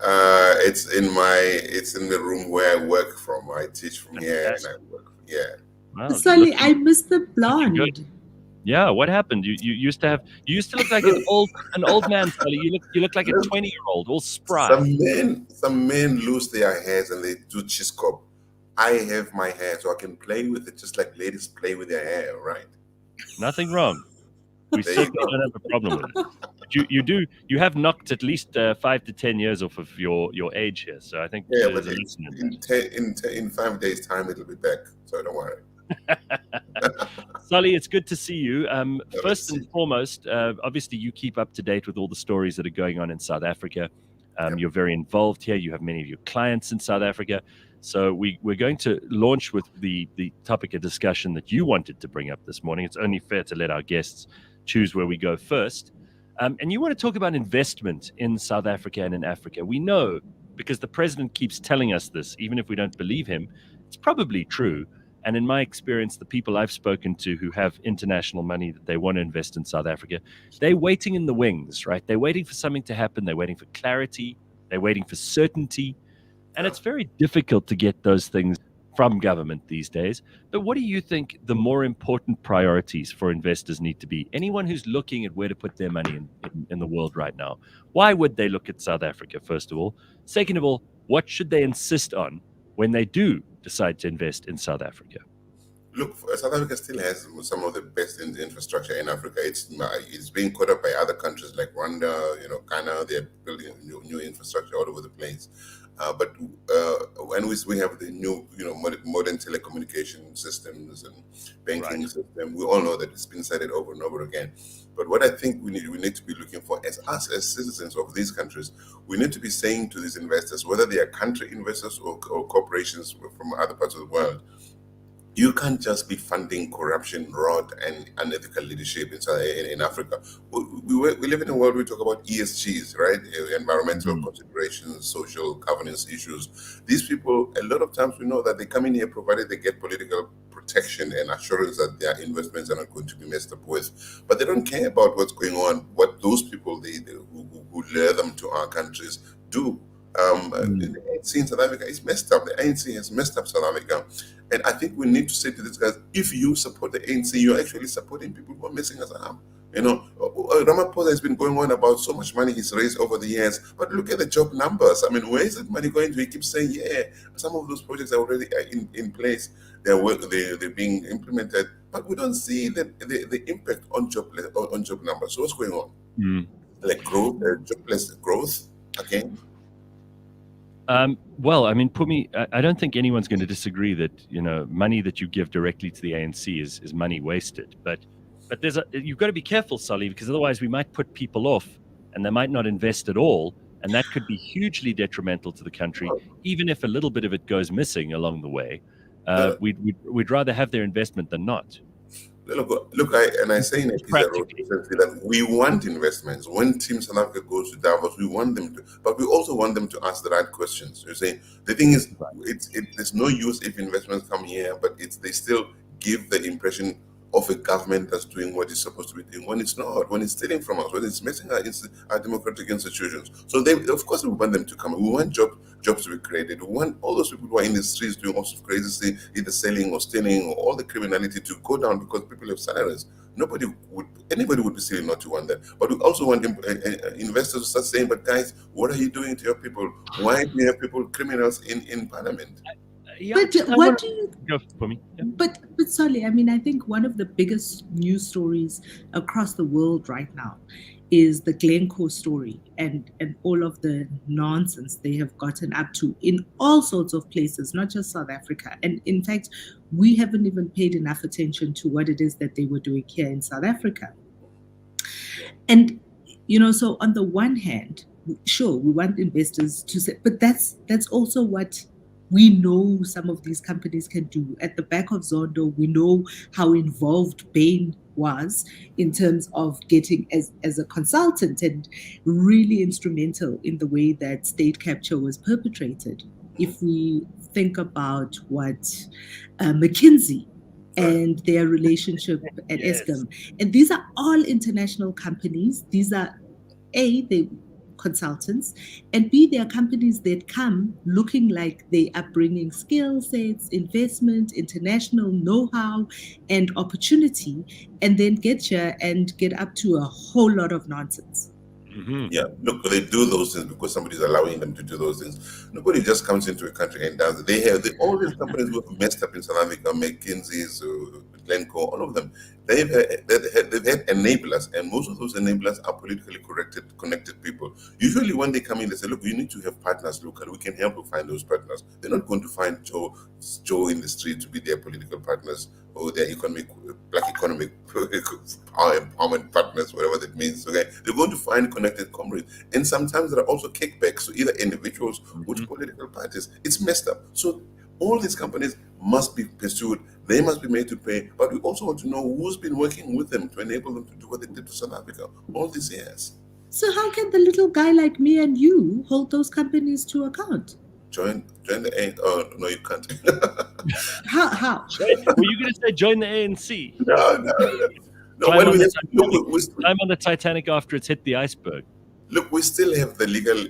It's in the room where I work from. I teach from here and I work. Yeah. Wow, Solly, I missed the blonde. Yeah, what happened? You used to look like an old man, Solly. You look like a 20-year-old, all spry. Some men lose their hairs and they do chiscop. I have my hair, so I can play with it just like ladies play with their hair, right? Nothing wrong. We certainly don't have a problem with it. But you have knocked at least 5 to 10 years off of your age here. So I think there's a lesson in that. In 5 days' time, it'll be back. So don't worry. Solly, it's good to see you. First and foremost, obviously you keep up to date with all the stories that are going on in South Africa. You're very involved here. You have many of your clients in South Africa. So we're going to launch with the topic of discussion that you wanted to bring up this morning. It's only fair to let our guests choose where we go first. And you want to talk about investment in South Africa and in Africa. We know, because the president keeps telling us this, even if we don't believe him, it's probably true. And in my experience, the people I've spoken to who have international money that they want to invest in South Africa, they're waiting in the wings, right? They're waiting for something to happen. They're waiting for clarity. They're waiting for certainty. And it's very difficult to get those things from government these days. But what do you think the more important priorities for investors need to be? Anyone who's looking at where to put their money in the world right now, why would they look at South Africa, first of all? Second of all, what should they insist on when they do decide to invest in South Africa? Look, South Africa still has some of the best infrastructure in Africa. It's being caught up by other countries like Rwanda, Ghana. They're building new infrastructure all over the place. But when we have the new, modern telecommunication systems and banking system, we all know that it's been said it over and over again. But what I think we need to be looking for as citizens of these countries, we need to be saying to these investors, whether they are country investors or corporations from other parts of the world, you can't just be funding corruption, fraud, and unethical leadership in Africa. We live in a world where we talk about ESGs, right? Environmental considerations, social governance issues. These people, a lot of times we know that they come in here provided they get political protection and assurance that their investments are not going to be messed up with. But they don't care about what's going on, what those people who lure them to our countries do. The ANC in South Africa is messed up. The ANC has messed up South Africa. And I think we need to say to these guys, if you support the ANC, you're actually supporting people who are messing us up. Ramaphosa has been going on about so much money he's raised over the years, but look at the job numbers. I mean, where is that money going to? He keeps saying, some of those projects are already in place. They're being implemented, but we don't see the impact on job numbers. So what's going on? Like growth, jobless growth again? Well, I mean, Phumi, I don't think anyone's going to disagree that money that you give directly to the ANC is money wasted. But you've got to be careful, Solly, because otherwise we might put people off, and they might not invest at all, and that could be hugely detrimental to the country, even if a little bit of it goes missing along the way. We'd rather have their investment than not. I say in a piece I wrote Practically. recently that we want investments. When Team South Africa goes to Davos, we want them to, but we also want them to ask the right questions. You're saying the thing is, there's no use if investments come here, but they still give the impression of a government that's doing what it's supposed to be doing when it's not, when it's stealing from us, when it's messing our democratic institutions. So of course, we want them to come. We want jobs to be created. We want all those people who are in the streets doing all sorts of crazy things, either selling or stealing or all the criminality to go down because people have salaries. Anybody would be silly not to want that. But we also want investors to start saying, but guys, what are you doing to your people? Why do you have criminals in parliament? But what do you go for me? Yeah. But Solly, I mean, I think one of the biggest news stories across the world right now is the Glencore story and all of the nonsense they have gotten up to in all sorts of places, not just South Africa. And in fact, we haven't even paid enough attention to what it is that they were doing here in South Africa. And so on the one hand, sure, we want investors to say, but that's also what we know some of these companies can do. At the back of Zondo, we know how involved Bain was in terms of getting as a consultant and really instrumental in the way that state capture was perpetrated. If we think about what McKinsey and their relationship at Eskom, and these are all international companies. These are they consultants, and B, they are companies that come looking like they are bringing skill sets, investment, international know-how, and opportunity, and then get here and get up to a whole lot of nonsense. Mm-hmm. Yeah, look, they do those things because somebody's allowing them to do those things. Nobody just comes into a country and does it. All these companies who have messed up in South Africa, McKinsey's, Glencore, all of them, they've had enablers, and most of those enablers are politically connected people. Usually when they come in, they say, look, you need to have partners locally. We can help you find those partners. They're not going to find Joe in the street to be their political partners or their black economic power empowerment partners, whatever that means. Okay, they're going to find connected comrades, and sometimes there are also kickbacks to either individuals or to political parties. It's messed up. So all these companies must be pursued. They must be made to pay. But we also want to know who's been working with them to enable them to do what they did to South Africa all these years. So how can the little guy like me and you hold those companies to account? Join the ANC. Oh, no, you can't. How? Were you going to say join the ANC? No. Climb on the Titanic after it's hit the iceberg. Look, we still have the legal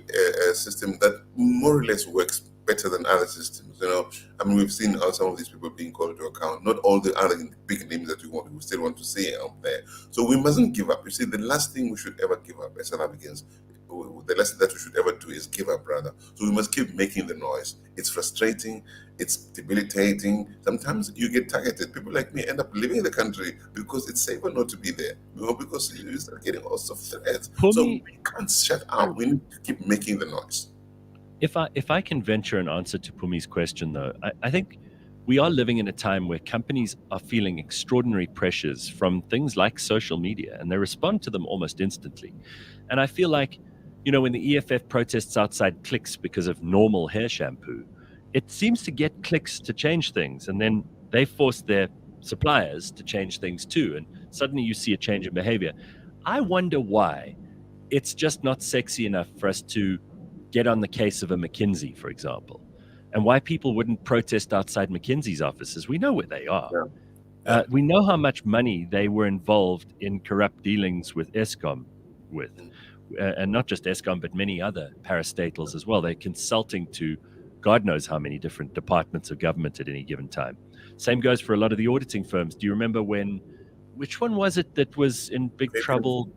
system that more or less works better than other systems. I mean, we've seen some of these people being called to account. Not all the other big names that we still want to see out there. So we mustn't give up. You see, the last thing we should ever give up as South Africans, the last thing that we should ever do is give up, rather. So we must keep making the noise. It's frustrating. It's debilitating. Sometimes you get targeted. People like me end up leaving the country because it's safer not to be there. Because you start getting all sorts of threats. So we can't shut up. We need to keep making the noise. If I can venture an answer to Pumi's question, though, I think we are living in a time where companies are feeling extraordinary pressures from things like social media, and they respond to them almost instantly. And I feel like, when the EFF protests outside Clicks because of normal hair shampoo, it seems to get Clicks to change things, and then they force their suppliers to change things too, and suddenly you see a change in behavior. I wonder why it's just not sexy enough for us to get on the case of a McKinsey, for example, and why people wouldn't protest outside McKinsey's offices. We know where they are. Yeah. We know how much money they were involved in corrupt dealings with Eskom and not just Eskom, but many other parastatals as well. They're consulting to God knows how many different departments of government at any given time. Same goes for a lot of the auditing firms. Do you remember which one was it that was in big trouble?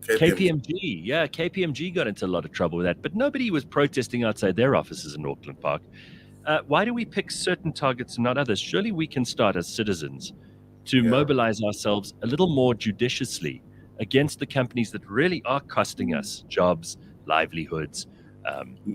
KPMG. Yeah, KPMG got into a lot of trouble with that, but nobody was protesting outside their offices in Auckland Park. Why do we pick certain targets and not others? Surely we can start as citizens to mobilize ourselves a little more judiciously against the companies that really are costing us jobs, livelihoods.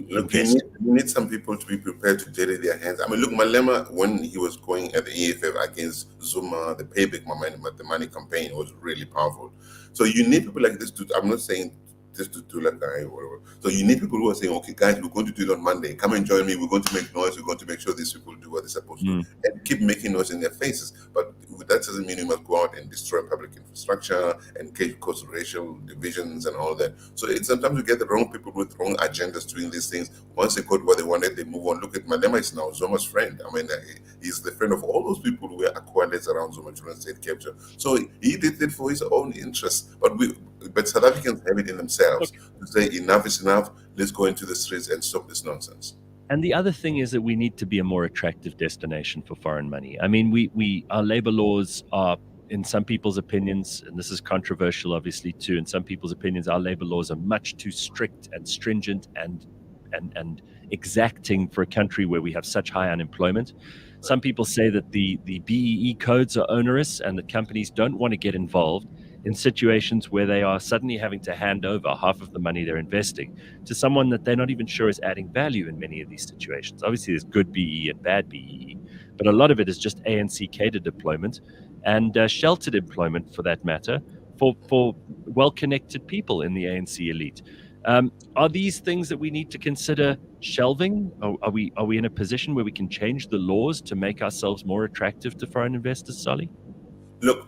Look, you need some people to be prepared to dirty their hands. I mean, look, Malema, when he was going at the EFF against Zuma, the payback momentum, the money campaign was really powerful. So you need people like this I'm not saying just to do like I or whatever. So you need people who are saying, okay, guys, we're going to do it on Monday. Come and join me. We're going to make noise. We're going to make sure these people do what they're supposed to do, and keep making noise in their faces. But that doesn't mean you must go out and destroy public infrastructure and cause racial divisions and all that. So sometimes you get the wrong people with wrong agendas doing these things. Once they got what they wanted, they move on. Look at Malema is now Zuma's friend. I mean, he's the friend of all those people who were acquired around Zuma during state capture. So he did it for his own interests. But South Africans have it in themselves to say enough is enough. Let's go into the streets and stop this nonsense. And the other thing is that we need to be a more attractive destination for foreign money. I mean, our labor laws are, in some people's opinions, and this is controversial, obviously, too, in some people's opinions, our labor laws are much too strict and stringent and exacting for a country where we have such high unemployment. Some people say that the BEE codes are onerous and that companies don't want to get involved in situations where they are suddenly having to hand over half of the money they're investing to someone that they're not even sure is adding value in many of these situations. Obviously, there's good BEE and bad BEE, but a lot of it is just ANC catered deployment and sheltered employment, for that matter, for well-connected people in the ANC elite. Are these things that we need to consider shelving? Are we in a position where we can change the laws to make ourselves more attractive to foreign investors, Solly? Look,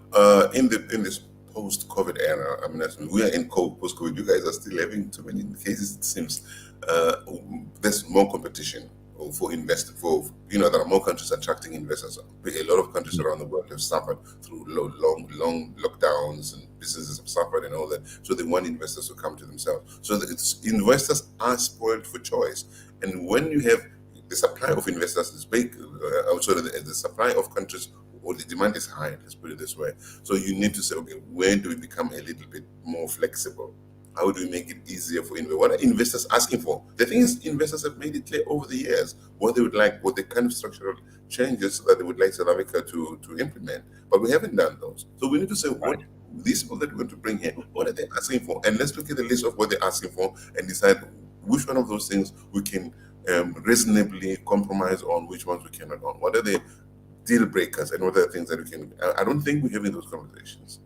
in this post-COVID era, I mean, we are in post-COVID. You guys are still having too many cases. It seems there's more competition for investors. There are more countries attracting investors. A lot of countries around the world have suffered through long lockdowns, and businesses have suffered and all that. So they want investors to come to themselves. So investors are spoiled for choice. And when you have the supply of investors is big, the supply of countries, or the demand is high, let's put it this way. So you need to say, okay, where do we become a little bit more flexible? How do we make it easier for investors? What are investors asking for? The thing is, investors have made it clear over the years what they would like, what the kind of structural changes that they would like South Africa to implement. But we haven't done those. So we need to say, what these people that we're going to bring here, what are they asking for? And let's look at the list of what they're asking for and decide which one of those things we can reasonably compromise on, which ones we cannot on. What are the deal breakers and what are the things that we can. I don't think we're having those conversations.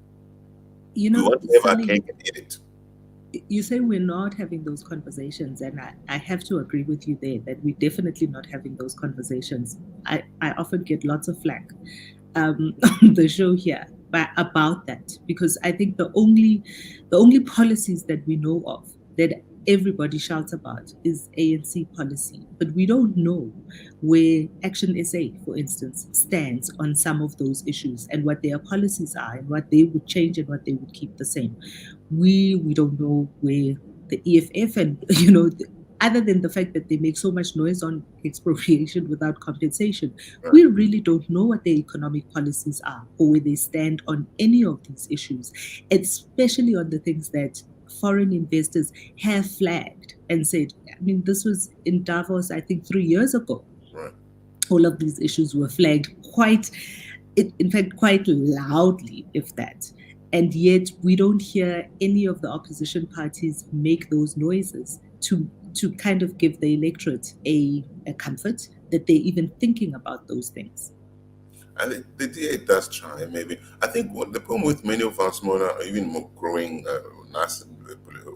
We want to have our cake and eat it. You say we're not having those conversations, and I have to agree with you there that we're definitely not having those conversations. I often get lots of flack on the show here about that, because I think the only policies that we know of that everybody shouts about is ANC policy, but we don't know where Action SA, for instance, stands on some of those issues and what their policies are and what they would change and what they would keep the same. We don't know where the EFF and, other than the fact that they make so much noise on expropriation without compensation, we really don't know what their economic policies are or where they stand on any of these issues, especially on the things that foreign investors have flagged and said. I mean, this was in Davos, I think 3 years ago. Right. All of these issues were flagged quite loudly, if that. And yet we don't hear any of the opposition parties make those noises to kind of give the electorate a comfort that they're even thinking about those things. And the DA does try, maybe. I think what the problem with many of our smaller, even more growing nascent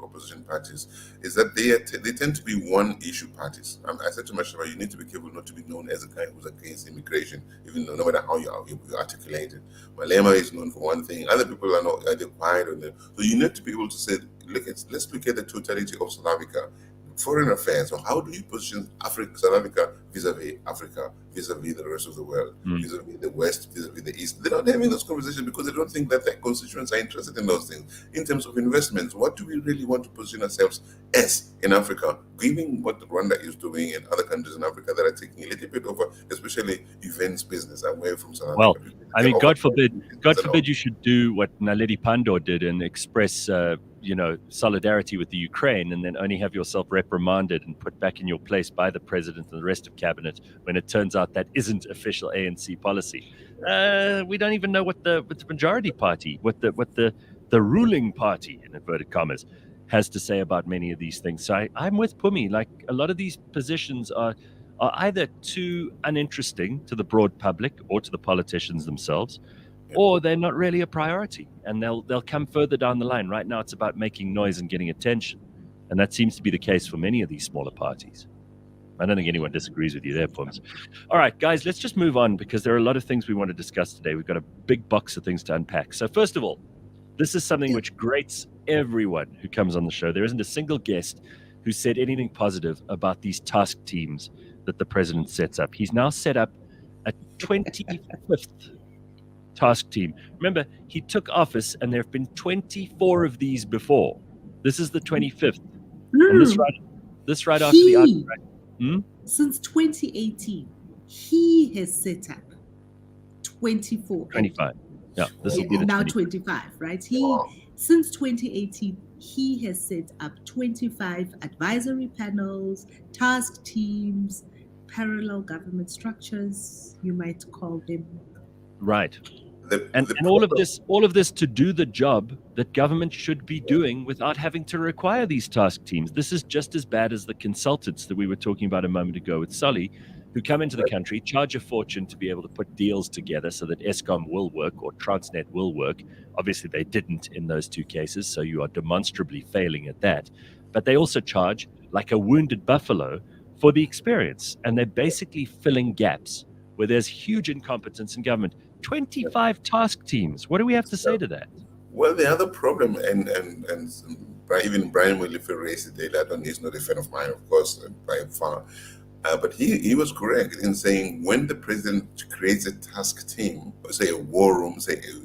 opposition parties is that they tend to be one-issue parties. I said to Mashaba, you need to be careful not to be known as a guy who's against immigration, even though no matter how you articulate it. Malema is known for one thing. Other people are quiet on them. So you need to be able to say, let's look at the totality of South Africa. Foreign affairs. So how do you position South Africa vis-a-vis Africa, vis-a-vis the rest of the world, vis-a-vis the West, vis-a-vis the East? They're not having those conversations because they don't think that their constituents are interested in those things. In terms of investments, what do we really want to position ourselves as in Africa, given what Rwanda is doing and other countries in Africa that are taking a little bit over, especially events business away from South Africa? Well, I mean, God forbid you should do what Naledi Pandor did and express solidarity with the Ukraine and then only have yourself reprimanded and put back in your place by the president and the rest of cabinet when it turns out that isn't official ANC policy. We don't even know what the majority party, what the ruling party, in inverted commas, has to say about many of these things. So I'm with Phumi. Like, a lot of these positions are either too uninteresting to the broad public or to the politicians themselves, or they're not really a priority, and they'll come further down the line. Right now, it's about making noise and getting attention, and that seems to be the case for many of these smaller parties. I don't think anyone disagrees with you there, Pums. All right, guys, let's just move on because there are a lot of things we want to discuss today. We've got a big box of things to unpack. So first of all, this is something which grates everyone who comes on the show. There isn't a single guest who said anything positive about these task teams that the president sets up. He's now set up a 25th task team. Remember, he took office and there have been 24 of these before. This is the 25th. And this right after the outbreak. Since 2018, he has set up 24. 25. Yeah, this will be the now 25. 25, right? Since 2018, he has set up 25 advisory panels, task teams, parallel government structures, you might call them. Right. And all of this to do the job that government should be doing without having to require these task teams. This is just as bad as the consultants that we were talking about a moment ago with Sully, who come into the country, charge a fortune to be able to put deals together so that Eskom will work or Transnet will work. Obviously, they didn't in those two cases, so you are demonstrably failing at that. But they also charge like a wounded buffalo for the experience, and they're basically filling gaps where there's huge incompetence in government. 25 task teams. What do we have to say to that? Well, the other problem, and even Brian Williford raised it earlier, he's not a fan of mine, of course, by far. But he was correct in saying when the president creates a task team, say a war room,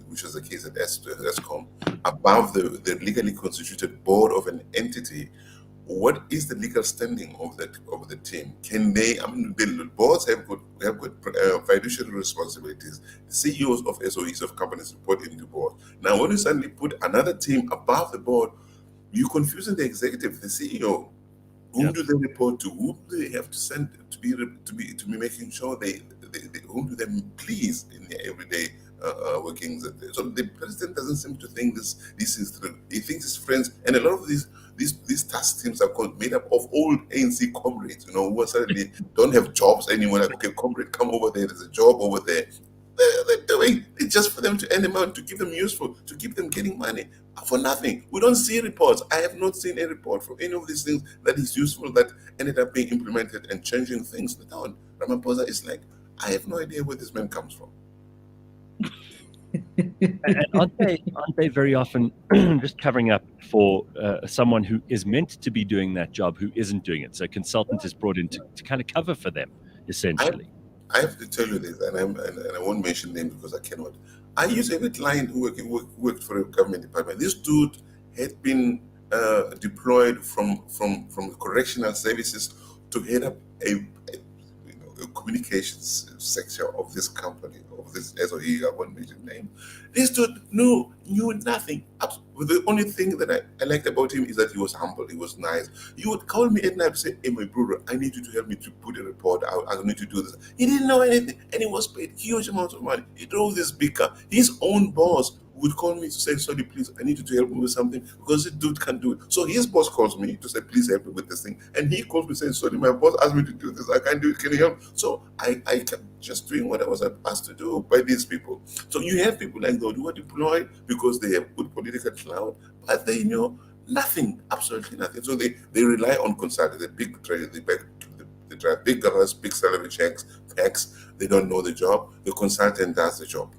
which was the case at Eskom, above the legally constituted board of an entity, what is the legal standing of the team? Can they? I mean, the boards have good fiduciary responsibilities. The CEOs of SOEs of companies report into the board. Now, when you suddenly put another team above the board, you're confusing the executive, the CEO. Whom do they report to? Who do they have to send to be making sure whom do they please in their everyday workings? So the president doesn't seem to think this is through. He thinks his friends, and a lot of these task teams are made up of old ANC comrades, who suddenly don't have jobs anymore. Like, okay, comrade, come over there. There's a job over there. They're doing it just for them to earn amount, to keep them useful, to keep them getting money for nothing. We don't see reports. I have not seen a report from any of these things that is useful, that ended up being implemented and changing things. Down. Ramaphosa is like, I have no idea where this man comes from. And aren't they very often just covering up for someone who is meant to be doing that job who isn't doing it? So a consultant is brought in to kind of cover for them, essentially. I have to tell you this, and I won't mention names because I cannot. I used to have a client who worked for a government department. This dude had been deployed from correctional services to head up a communications sector of this company, of this SOE, I won't mention name. This dude knew nothing. The only thing that I liked about him is that he was humble, he was nice. He would call me at night and say, hey, my brother, I need you to help me to put a report out. I need to do this. He didn't know anything, and he was paid huge amounts of money. He drove this big car. His own boss would call me to say, sorry, please, I need you to help me with something because this dude can't do it. So his boss calls me to say, please help me with this thing. And he calls me saying, sorry, my boss asked me to do this. I can't do it. Can you help? So I kept just doing what I was asked to do by these people. So you have people like that who are deployed because they have good political clout, but they know nothing, absolutely nothing. So they rely on consultants, the big trade, they drive big cars, big salary checks, packs. They don't know the job. The consultant does the job.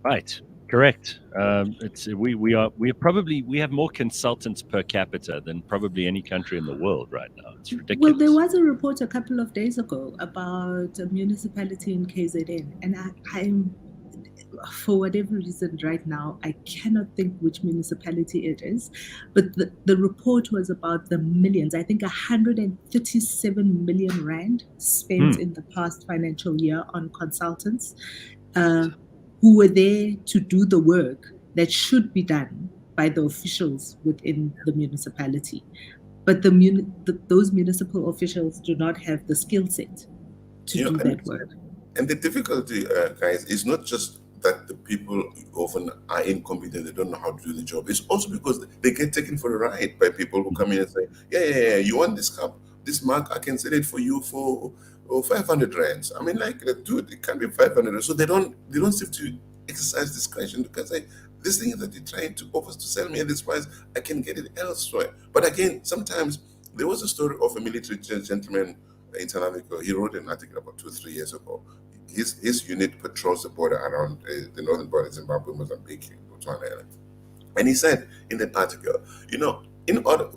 Right, correct. We have more consultants per capita than probably any country in the world right now. It's ridiculous. Well, there was a report a couple of days ago about a municipality in KZN, and I'm for whatever reason right now, I cannot think which municipality it is, but the report was about the millions, I think 137 million rand spent in the past financial year on consultants who were there to do the work that should be done by the officials within the municipality. But those municipal officials do not have the skill set to do that work. And the difficulty, guys, is not just that the people often are incompetent, they don't know how to do the job. It's also because they get taken for a ride by people who come in and say, yeah, you want this cup, this mug, I can sell it for you for or 500 rands. I mean, like, dude, it can't be 500. So they don't seem to exercise discretion to say, this thing that you're trying to offer to sell me at this price, I can get it elsewhere. But again, sometimes there was a story of a military gentleman in South Africa. He wrote an article about 2 or 3 years ago. His unit patrols the border around the northern border, Zimbabwe, Mozambique, Botswana. And he said in that article, in order,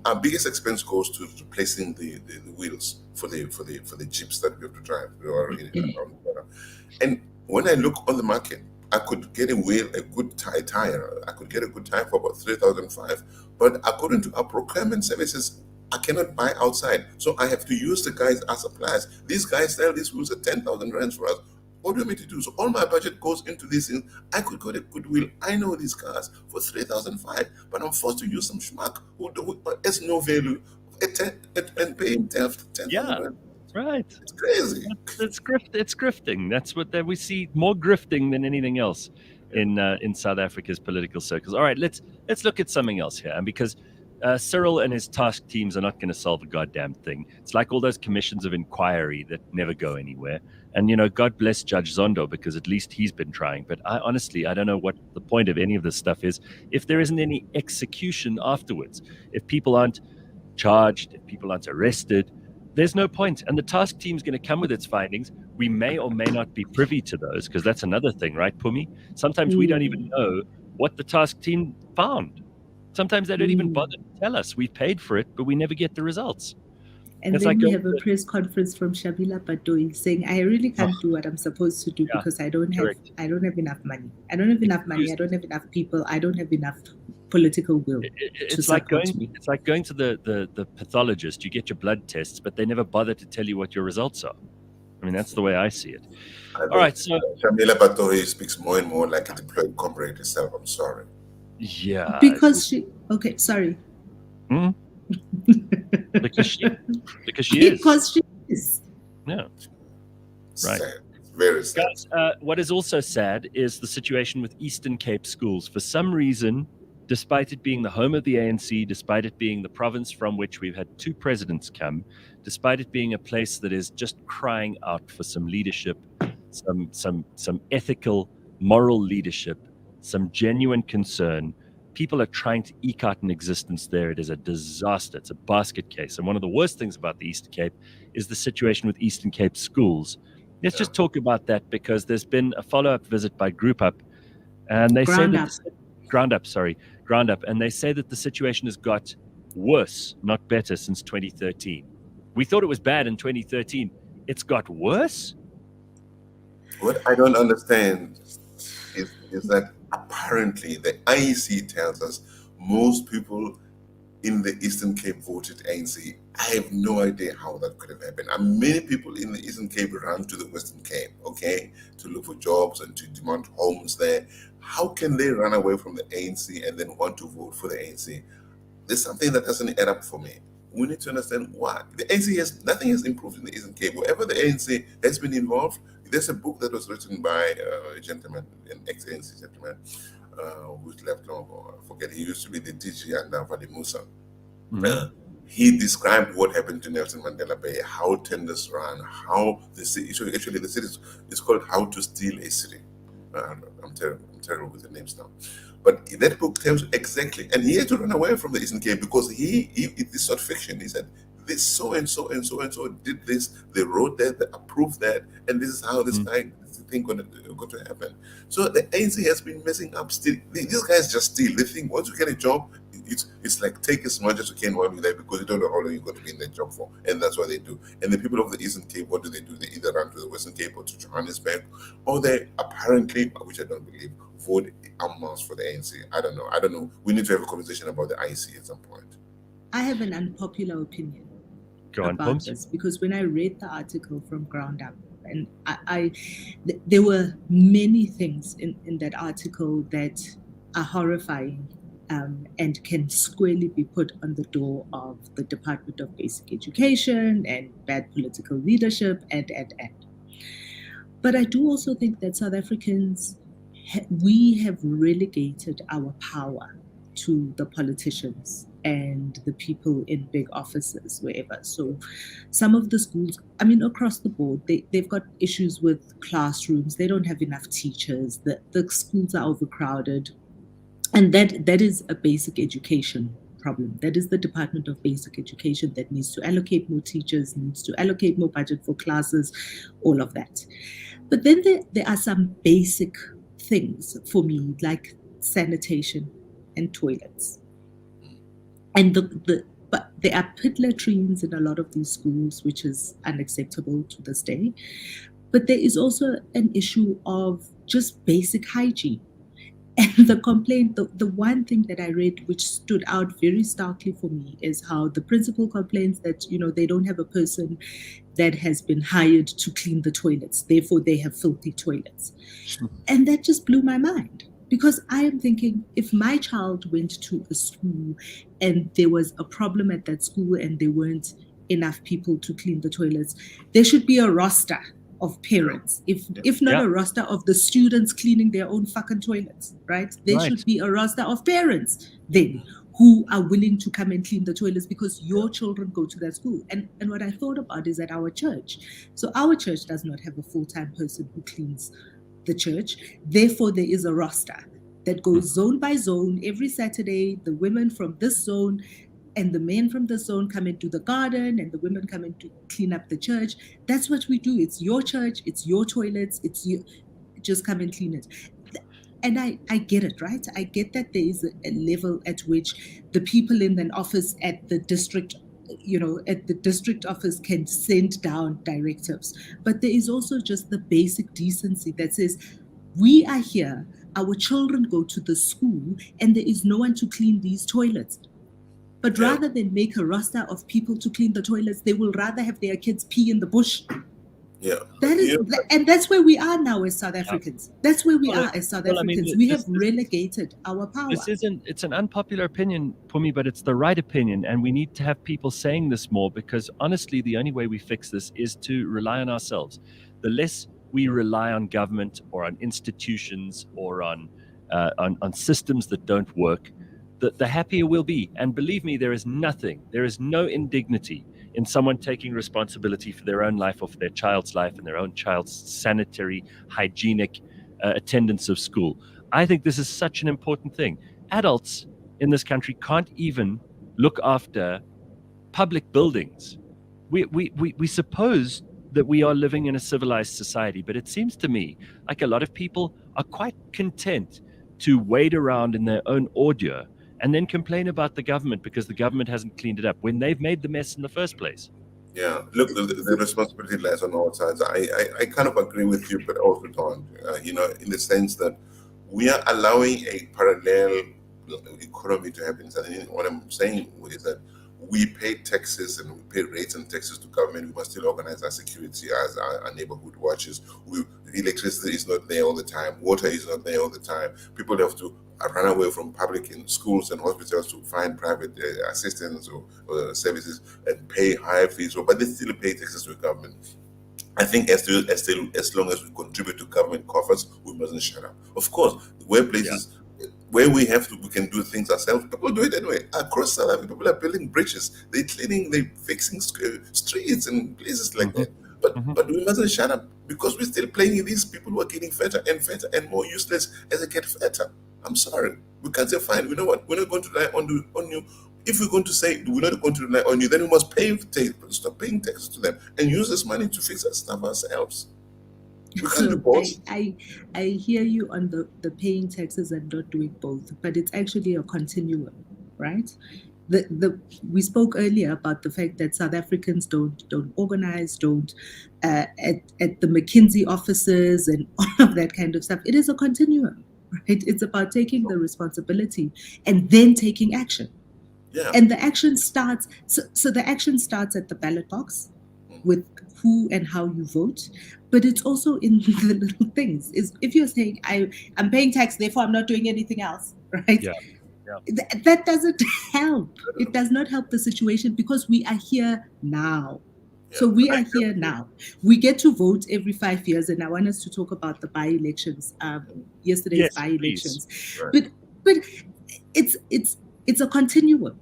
our biggest expense goes to replacing the wheels for the jeeps that we have to drive around the border. And when I look on the market, I could get a good tire. I could get a good tire for about 3,500. But according to our procurement services, I cannot buy outside. So I have to use the guys as suppliers. These guys sell these wheels at 10,000 rands for us. What do you want me to do? So all my budget goes into these things. I could go to Goodwill. I know these cars for 3,500, but I'm forced to use some schmuck who has no value and pay him 10,000 Yeah. rand. Right. It's crazy. It's grifting. That's what we see, more grifting than anything else in South Africa's political circles. All right, let's look at something else here, and because Cyril and his task teams are not going to solve a goddamn thing. It's like all those commissions of inquiry that never go anywhere. And God bless Judge Zondo, because at least he's been trying. But I don't know what the point of any of this stuff is if there isn't any execution afterwards. If people aren't charged, if people aren't arrested, there's no point. And the task team's going to come with its findings. We may or may not be privy to those, because that's another thing, right, Phumi? Sometimes we don't even know what the task team found. Sometimes they don't even bother to tell us. We paid for it, but we never get the results. And it's then like we have a press conference from Shabila Batoyi saying, I really can't do what I'm supposed to do because I don't have enough money. I don't have enough money. I don't have enough people. I don't have enough political will. It's like going to the pathologist. You get your blood tests, but they never bother to tell you what your results are. I mean, that's the way I see it. All right, so Shabila Batoyi speaks more and more like a deployed comrade herself. I'm sorry. Yeah. Because she. Okay, sorry. Hmm? Because she is. Yeah. Right. Sad. Very sad. Guys, what is also sad is the situation with Eastern Cape schools. For some reason, despite it being the home of the ANC, despite it being the province from which we've had 2 presidents come, despite it being a place that is just crying out for some leadership, some ethical, moral leadership, some genuine concern, people are trying to eke out an existence there. It is a disaster. It's a basket case. And one of the worst things about the Eastern Cape is the situation with Eastern Cape schools. Let's just talk about that, because there's been a follow-up visit by Group Up, and they say that Ground Up, and they say that the situation has got worse, not better, since 2013. We thought it was bad in 2013. It's got worse? What I don't understand is that apparently the IEC tells us most people in the Eastern Cape voted ANC. I have no idea how that could have happened. And many people in the Eastern Cape ran to the Western Cape, okay, to look for jobs and to demand homes there. How can they run away from the ANC and then want to vote for the ANC? There's something that doesn't add up for me. We need to understand why. The ANC nothing has improved in the Eastern Cape. Wherever the ANC has been involved, there's a book that was written by a gentleman, an ex-ANC gentleman, who's left long ago. I forget. He used to be the DG under Vali Musa. He described what happened to Nelson Mandela Bay, how tenders ran, how the city. Actually, the city is called "How to Steal a City." I'm terrible with the names now. But that book tells exactly, and he had to run away from the Eastern Cape because it's not fiction. He said, this so and so and so and so did this, they wrote that, they approved that, and this is how this thing going to happen. So the ANC has been messing up still. These guys just steal. They think once you get a job, it's like take as much as you can while you're there, because you don't know how long you're going to be in that job for, and that's what they do. And the people of the Eastern Cape, what do? They either run to the Western Cape or to Johannesburg, or they apparently, which I don't believe, vote en masse for the ANC. I don't know. We need to have a conversation about the IEC at some point. I have an unpopular opinion about this, because when I read the article from Ground Up, and there were many things in that article that are horrifying and can squarely be put on the door of the Department of Basic Education and bad political leadership and. But I do also think that South Africans, we have relegated our power to the politicians and the people in big offices, wherever. So some of the schools, I mean, across the board, they've got issues with classrooms. They don't have enough teachers. The schools are overcrowded. And that is a basic education problem. That is the Department of Basic Education that needs to allocate more teachers, needs to allocate more budget for classes, all of that. But then there are some basic things for me, like sanitation and toilets. And but there are pit latrines in a lot of these schools, which is unacceptable to this day. But there is also an issue of just basic hygiene. And the complaint, the one thing that I read which stood out very starkly for me is how the principal complains that, they don't have a person that has been hired to clean the toilets. Therefore, they have filthy toilets. And that just blew my mind. Because I am thinking, if my child went to a school and there was a problem at that school and there weren't enough people to clean the toilets, there should be a roster of parents, if not a roster of the students cleaning their own fucking toilets, right? There should be a roster of parents then who are willing to come and clean the toilets because your children go to that school. And what I thought about is at our church. So our church does not have a full-time person who cleans the church. Therefore, there is a roster that goes zone by zone. Every Saturday, the women from this zone and the men from the zone come and do the garden, and the women come and clean up the church. That's what we do. It's your church, it's your toilets, it's you. Just come and clean it. And I get it, right? I get that there is a level at which the people in an office at the district, at the district office can send down directives. But there is also just the basic decency that says, we are here, our children go to the school, and there is no one to clean these toilets. But rather than make a roster of people to clean the toilets, they will rather have their kids pee in the bush. Yeah. And that's where we are now as South Africans. That's where we are as South Africans. We have relegated our power. It's an unpopular opinion, Phumi, but it's the right opinion. And we need to have people saying this more, because honestly, the only way we fix this is to rely on ourselves. The less we rely on government or on institutions or on systems that don't work, the happier we'll be. And believe me, there is no indignity in someone taking responsibility for their own life or for their child's life and their own child's sanitary, hygienic attendance of school. I think this is such an important thing. Adults in this country can't even look after public buildings. We suppose that we are living in a civilized society, but it seems to me like a lot of people are quite content to wade around in their own ordure and then complain about the government because the government hasn't cleaned it up when they've made the mess in the first place. Yeah, look, the responsibility lies on all sides. I kind of agree with you, but also don't, in the sense that we are allowing a parallel economy to happen. And what I'm saying is that we pay taxes and we pay rates and taxes to government. We must still organize our security as our neighborhood watches. Electricity is not there all the time. Water is not there all the time. People have to run away from public in schools and hospitals to find private assistance or services and pay higher fees. But they still pay taxes to the government. I think as long as we contribute to government coffers, we mustn't shut up. Of course, where where we can do things ourselves, people do it anyway. Across South Africa, people are building bridges, they're cleaning, they're fixing streets and places like that. But we mustn't shut up, because we're still playing these people who are getting fatter and fatter and more useless as they get fatter. I'm sorry. We can't say, fine, you know what, we're not going to rely on you. If we're going to say we're not going to rely on you, then we must stop paying taxes to them and use this money to fix our stuff ourselves. We can't do both. I hear you on the paying taxes and not doing both, but it's actually a continuum, right? We spoke earlier about the fact that South Africans don't organize, at the McKinsey offices and all of that kind of stuff. It is a continuum, right? It's about taking the responsibility and then taking action. Yeah. And the action starts. So the action starts at the ballot box with who and how you vote, but it's also in the little things. Is if you're saying I'm paying tax, therefore I'm not doing anything else, right? Yeah. That doesn't help. It does not help the situation, because we are here now. Yeah. So we are here now. We get to vote every 5 years, and I want us to talk about the by-elections. Yesterday's by-elections, Right. but it's a continuum.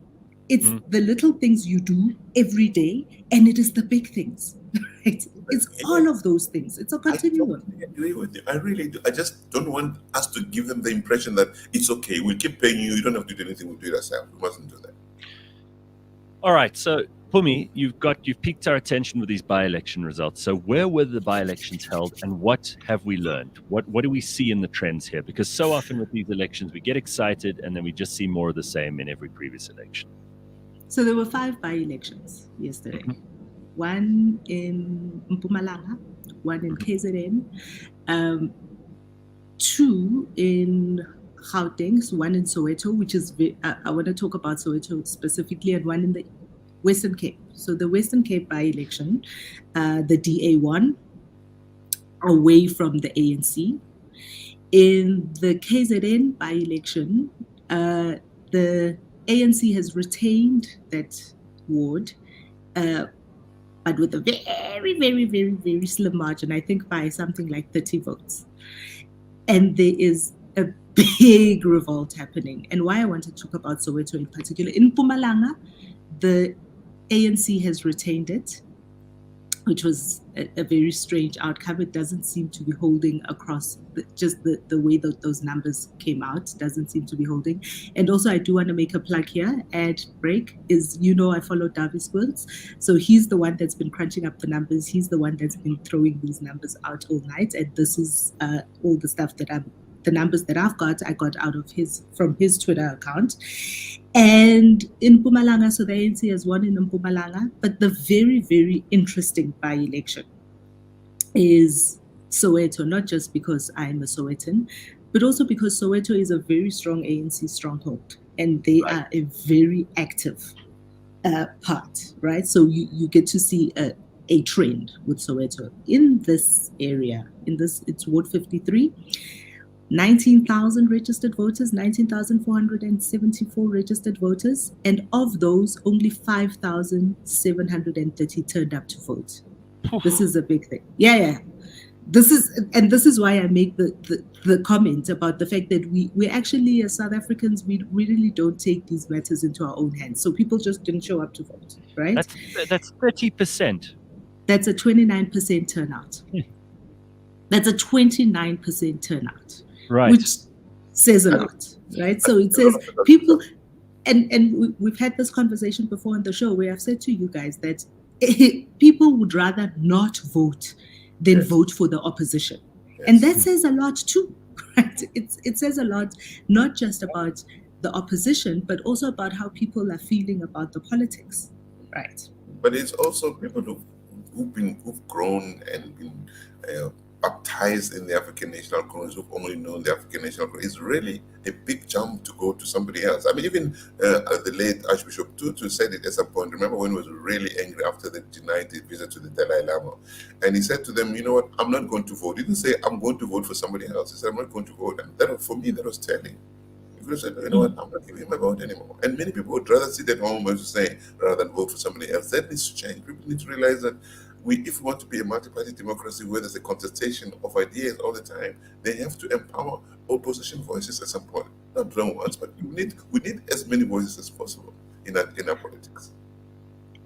It's the little things you do every day, and it is the big things, right? It's all of those things. It's a continuum. I agree with you. I really do. I just don't want us to give them the impression that it's okay. We'll keep paying you. You don't have to do anything. We'll do it ourselves. We mustn't do that. All right. So, Phumi, you've piqued our attention with these by-election results. So where were the by-elections held, and what have we learned? What do we see in the trends here? Because so often with these elections, we get excited and then we just see more of the same in every previous election. So there were 5 by-elections yesterday. One in Mpumalanga, one in KZN, 2 in Gauteng, so one in Soweto, which is, I want to talk about Soweto specifically, and one in the Western Cape. So the Western Cape by-election, the DA won away from the ANC. In the KZN by-election, the ANC has retained that ward, but with a very, very, very, very slim margin, I think by something like 30 votes. And there is a big revolt happening. And why I want to talk about Soweto in particular, in Mpumalanga, the ANC has retained it, which was a very strange outcome. It doesn't seem to be holding across the way that those numbers came out, doesn't seem to be holding. And also, I do want to make a plug here, ad break, is, I follow Davis Wills. So he's the one that's been crunching up the numbers. He's the one that's been throwing these numbers out all night. And this is all the stuff the numbers that I got out of from his Twitter account. And in Mpumalanga, so the ANC has won in Mpumalanga, but the very, very interesting by-election is Soweto, not just because I'm a Sowetan, but also because Soweto is a very strong ANC stronghold, and they are a very active part, right? So you get to see a trend with Soweto. In this area, it's Ward 53, 19,000 registered voters, 19,474 registered voters, and of those, only 5,730 turned up to vote. This is a big thing. Yeah. This is why I make the comment about the fact that we actually, as South Africans, we really don't take these matters into our own hands. So people just didn't show up to vote, right? That's 30%. That's a 29% turnout. That's a 29% turnout. Right. Which says a lot, right? So it says people, and we've had this conversation before on the show where I've said to you guys that people would rather not vote than vote for the opposition. Yes. And that says a lot too, right? It says a lot, not just about the opposition, but also about how people are feeling about the politics, right? But it's also people who've grown and been baptized in the African National Congress, who've only known the African National Congress. It's really a big jump to go to somebody else. I mean, even the late Archbishop Tutu said it at some point. Remember when he was really angry after they denied the visit to the Dalai Lama? And he said to them, you know what, I'm not going to vote. He didn't say, I'm going to vote for somebody else. He said, I'm not going to vote. And that, for me, that was telling. He said, you know what, I'm not giving my vote anymore. And many people would rather sit at home, as you say, rather than vote for somebody else. That needs to change. People need to realize that if we want to be a multi-party democracy where there's a contestation of ideas all the time, they have to empower opposition voices at some point. Not wrong ones, but we need as many voices as possible in our politics.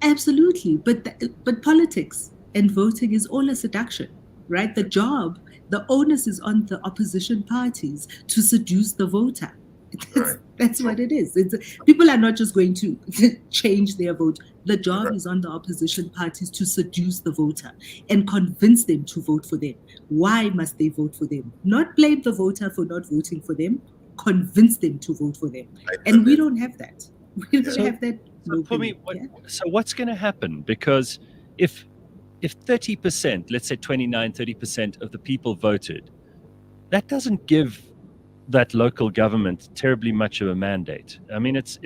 Absolutely, but politics and voting is all a seduction, right? The onus is on the opposition parties to seduce the voter. That's what it is. People are not just going to change their vote. The job is on the opposition parties to seduce the voter and convince them to vote for them. Why must they vote for them? Not blame the voter for not voting for them. Convince them to vote for them. And we don't have that. We don't have that. So what's going to happen? Because if 30%, let's say 30% of the people voted, that doesn't give that local government terribly much of a mandate. I mean, it's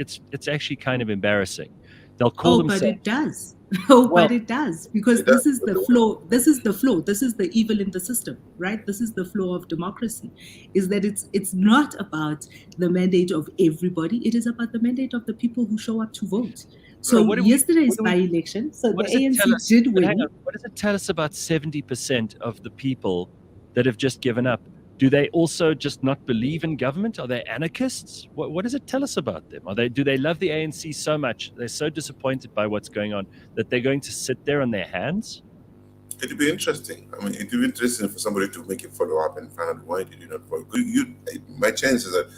actually kind of embarrassing. They'll call themselves. But it does. But it does, because this is the flaw. This is the flaw. This is the evil in the system, right? This is the flaw of democracy, is that it's not about the mandate of everybody. It is about the mandate of the people who show up to vote. So yesterday's by-election, so the ANC did win. What does it tell us about 70% of the people that have just given up? Do they also just not believe in government? Are they anarchists? What does it tell us about them? Do they love the ANC so much, they're so disappointed by what's going on, that they're going to sit there on their hands? It'd be interesting. I mean, it'd be interesting for somebody to make a follow up and find out why did you not follow. My chance is that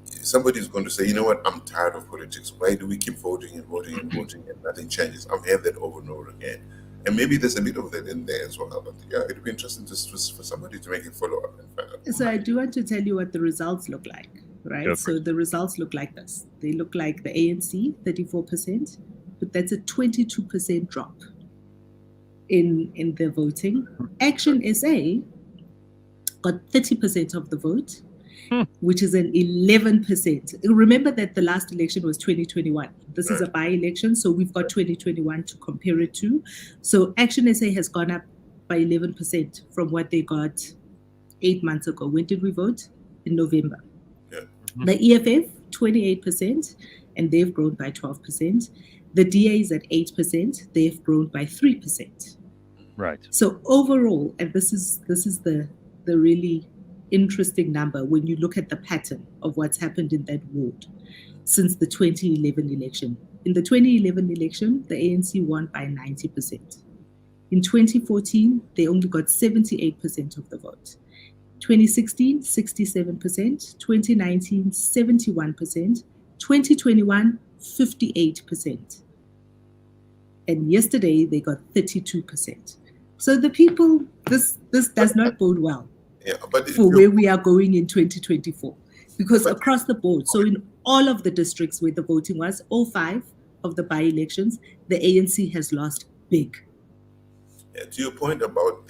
somebody is going to say, you know what, I'm tired of politics. Why do we keep voting and voting and voting and nothing changes? I've heard that over and over again. And maybe there's a bit of that in there as well. But yeah, it'd be interesting just for somebody to make a follow up and find out. So I do want to tell you what the results look like, right? So the results look like this. They look like the ANC, 34%, but that's a 22% drop in the voting. Action SA got 30% of the vote, which is an 11%. Remember that the last election was 2021. This is a by-election, so we've got 2021 to compare it to. So Action SA has gone up by 11% from what they got 8 months ago. When did we vote? In November. Yeah. The EFF, 28%, and they've grown by 12%. The DA is at 8%, they've grown by 3%. Right. So overall, and this is the really interesting number when you look at the pattern of what's happened in that ward since the 2011 election. In the 2011 election, the ANC won by 90%. In 2014, they only got 78% of the vote. 2016, 67%. 2019, 71%. 2021, 58%. And yesterday, they got 32%. So the people, this does not bode well for where we are going in 2024. Because across the board, so in all of the districts where the voting was, all 5 of the by-elections, the ANC has lost big. Yeah, to your point about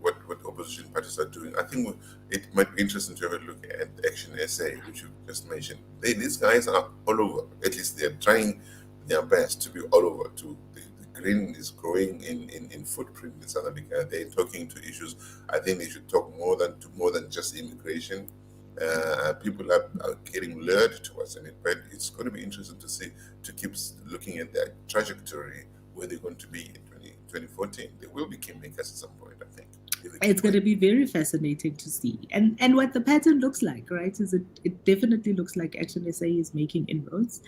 what opposition parties are doing, I think it might be interesting to have a look at Action SA, which you just mentioned. These guys are all over. At least they're trying their best to be all over. The green is growing in footprint in South Africa. They're talking to issues. I think they should talk more than just immigration. People are getting lured towards it, but it's going to be interesting to keep looking at their trajectory, where they're going to be in 2014. They will be kingmakers at some point, I think. It's going to be very fascinating to see. And what the pattern looks like, right, is it definitely looks like Action SA is making inroads.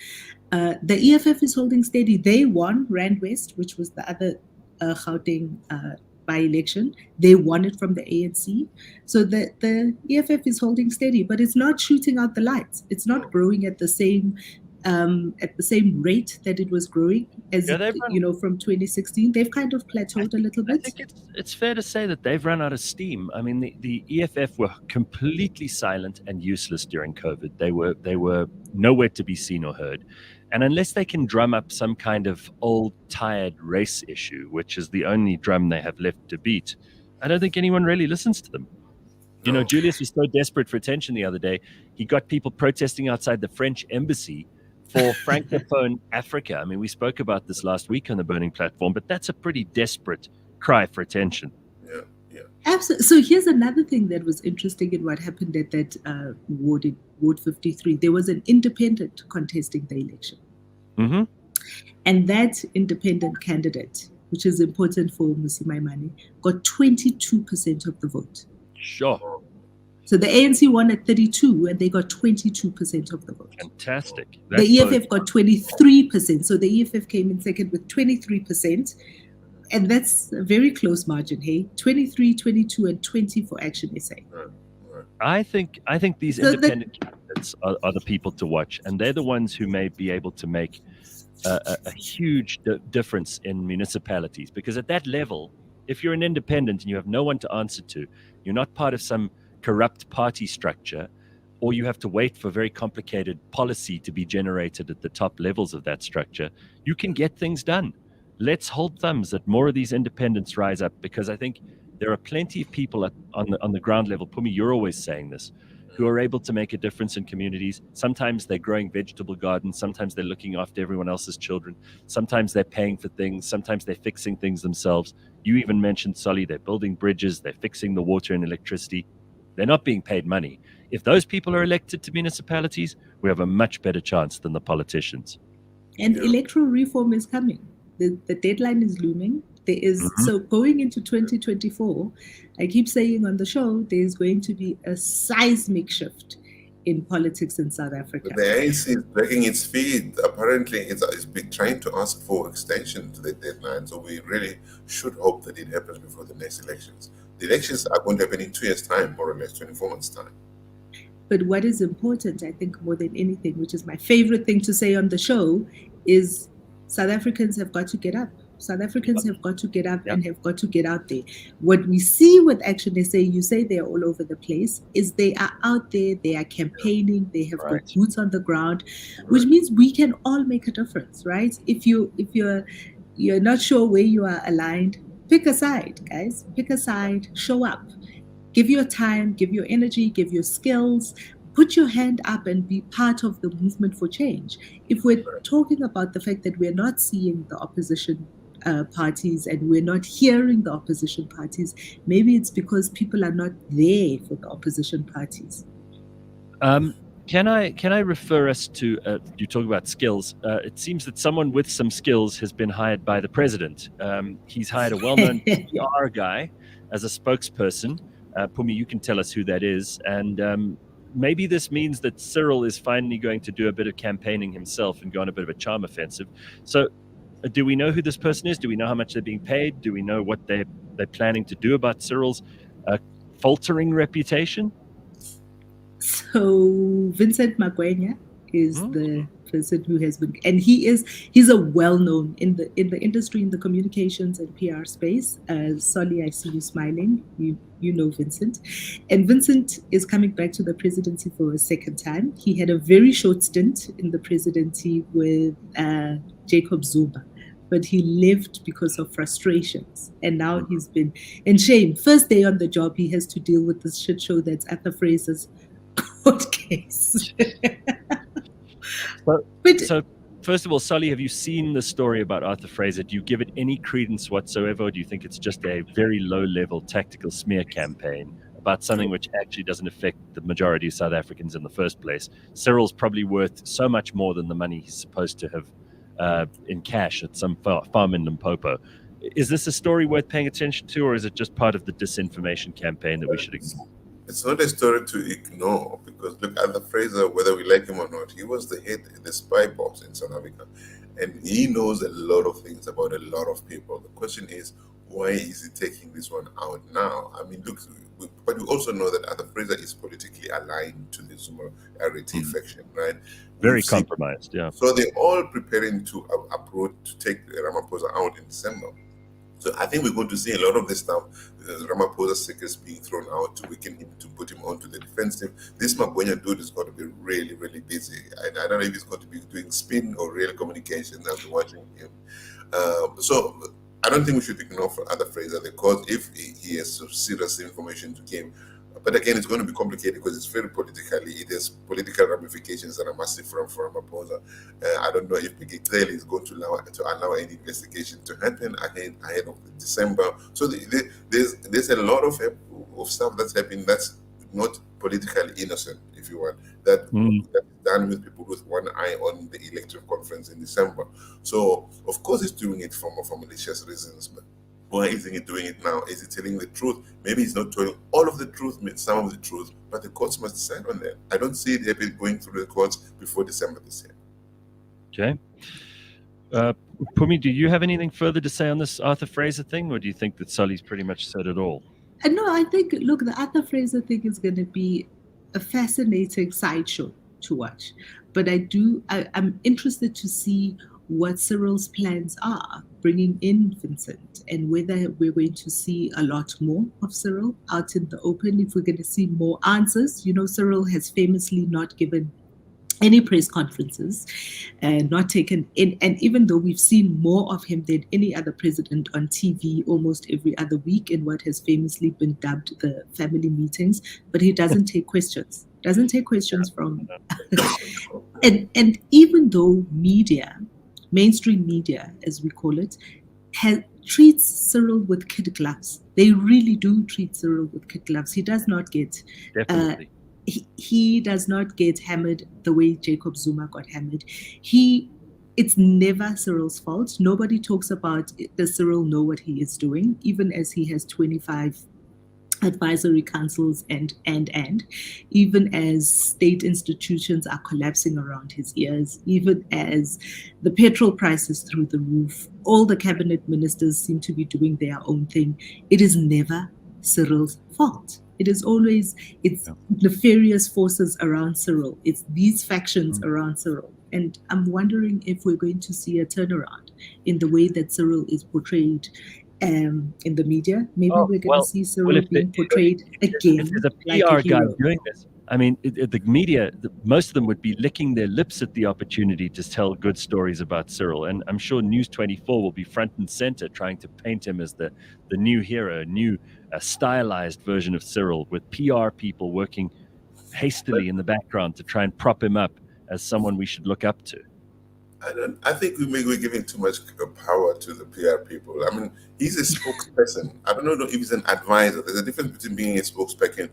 The EFF is holding steady. They won Rand West, which was the other Gauteng by-election. They won it from the ANC. So the EFF is holding steady, but it's not shooting out the lights. It's not growing at the same rate that it was growing as from 2016. They've kind of plateaued a little bit. I think it's fair to say that they've run out of steam. I mean, the EFF were completely silent and useless during COVID. They were nowhere to be seen or heard. And unless they can drum up some kind of old, tired race issue, which is the only drum they have left to beat, I don't think anyone really listens to them. You know, Julius was so desperate for attention the other day, he got people protesting outside the French embassy for Francophone Africa. I mean, we spoke about this last week on the Burning Platform, but that's a pretty desperate cry for attention. Yeah. Absolutely. So here's another thing that was interesting in what happened at that Ward 53. There was an independent contesting the election. Mm-hmm. And that independent candidate, which is important for Musi Maimane, got 22% of the vote. Sure. So the ANC won at 32 and they got 22% of the vote. Fantastic. The EFF got 23%. So the EFF came in second with 23%. And that's a very close margin, hey? 23, 22, and 20 for Action SA. I think these independent candidates are the people to watch, and they're the ones who may be able to make a huge difference in municipalities. Because at that level, if you're an independent and you have no one to answer to, you're not part of some corrupt party structure, or you have to wait for very complicated policy to be generated at the top levels of that structure, you can get things done. Let's hold thumbs that more of these independents rise up, because I think there are plenty of people on the ground level, Phumi, you're always saying this, who are able to make a difference in communities. Sometimes they're growing vegetable gardens, sometimes they're looking after everyone else's children, sometimes they're paying for things, sometimes they're fixing things themselves. You even mentioned, Solly, they're building bridges, they're fixing the water and electricity. They're not being paid money. If those people are elected to municipalities, we have a much better chance than the politicians. And electoral reform is coming. The deadline is looming. There is so going into 2024, I keep saying on the show, there's going to be a seismic shift in politics in South Africa. The ANC is dragging its feet. Apparently, it's been trying to ask for extension to the deadline. So we really should hope that it happens before the next elections. The elections are going to happen in 2 years' time, more or less, 24 months' time. But what is important, I think, more than anything, which is my favorite thing to say on the show, is South Africans have got to get up. South Africans have got to get up and have got to get out there. What we see with Action SA, you say they're all over the place, is they are out there, they are campaigning, they have got boots on the ground, which means we can all make a difference, right? If you're not sure where you are aligned, pick a side, guys. Pick a side, show up. Give your time, give your energy, give your skills, put your hand up and be part of the movement for change. If we're talking about the fact that we're not seeing the opposition parties and we're not hearing the opposition parties, maybe it's because people are not there for the opposition parties. Can I refer us to, you talk about skills. It seems that someone with some skills has been hired by the president. He's hired a well-known PR guy as a spokesperson. Phumi, you can tell us who that is. And maybe this means that Cyril is finally going to do a bit of campaigning himself and go on a bit of a charm offensive. So do we know who this person is? Do we know how much they're being paid? Do we know what they're planning to do about Cyril's faltering reputation? So Vincent Magwenya is the person who has been, and he's a well-known in the industry, in the communications and PR space. Solly, I see you smiling. You know Vincent. And Vincent is coming back to the presidency for a second time. He had a very short stint in the presidency with Jacob Zuma, but he left because of frustrations. And now he's been in shame. First day on the job, he has to deal with this shit show that's Arthur Fraser's court case. So first of all, Solly, have you seen the story about Arthur Fraser? Do you give it any credence whatsoever, or do you think it's just a very low-level tactical smear campaign about something which actually doesn't affect the majority of South Africans in the first place? Cyril's probably worth so much more than the money he's supposed to have in cash at some farm in Limpopo. Is this a story worth paying attention to, or is it just part of the disinformation campaign that we should ignore? It's not a story to ignore, because look, Arthur Fraser, whether we like him or not, he was the head, the spy boss in South Africa, and he knows a lot of things about a lot of people. The question is, why is he taking this one out now? I mean, look, but we also know that Arthur Fraser is politically aligned to the Zuma RT faction, right? Very compromised, yeah. So they're all preparing to approach to take Ramaphosa out in December. So I think we're going to see a lot of this stuff, Ramaphosa's secrets being thrown out to weaken him, to put him onto the defensive. This Magwenya dude is going to be really, really busy. I don't know if he's going to be doing spin or real communication. I've been watching him. So I don't think we should ignore Arthur Fraser, because if he has serious information to give. But again, it's going to be complicated because it's very politically. It has political ramifications that are massive for Ramaphosa. I don't know if Biggie is going to allow any investigation to happen ahead of December. So there's a lot of stuff that's happening that's not politically innocent, if you want, that's done with people with one eye on the electoral conference in December. So of course he's doing it for malicious reasons, but why isn't he doing it now? Is he telling the truth? Maybe he's not telling all of the truth, some of the truth, but the courts must decide on that. I don't see it going through the courts before December this year. Okay. Phumi, do you have anything further to say on this Arthur Fraser thing, or do you think that Solly's pretty much said it all? No, I think, look, the Arthur Fraser thing is going to be a fascinating sideshow to watch. But I'm interested to see what Cyril's plans are, bringing in Vincent, and whether we're going to see a lot more of Cyril out in the open, if we're going to see more answers. You know, Cyril has famously not given any press conferences and not taken in, and even though we've seen more of him than any other president on TV almost every other week in what has famously been dubbed the family meetings, but he doesn't take questions. From and even though mainstream media, as we call it, treats Cyril with kid gloves. They really do treat Cyril with kid gloves. He does not get he does not get hammered the way Jacob Zuma got hammered. He it's never Cyril's fault. Nobody talks about, does Cyril know what he is doing, even as he has 25 advisory councils and even as state institutions are collapsing around his ears, even as the petrol price is through the roof, all the cabinet ministers seem to be doing their own thing. It is never Cyril's fault. It is always, it's nefarious forces around Cyril. It's these factions around Cyril. And I'm wondering if we're going to see a turnaround in the way that Cyril is portrayed in the media. Maybe we're going to see Cyril being portrayed again. If there's a PR like a guy hero. doing this, I mean, the media, most of them would be licking their lips at the opportunity to tell good stories about Cyril. And I'm sure News 24 will be front and center trying to paint him as the new hero, a stylized version of Cyril, with PR people working hastily in the background to try and prop him up as someone we should look up to. I think we're giving too much power to the PR people. I mean, he's a spokesperson. I don't know if he's an advisor. There's a difference between being a spokesperson.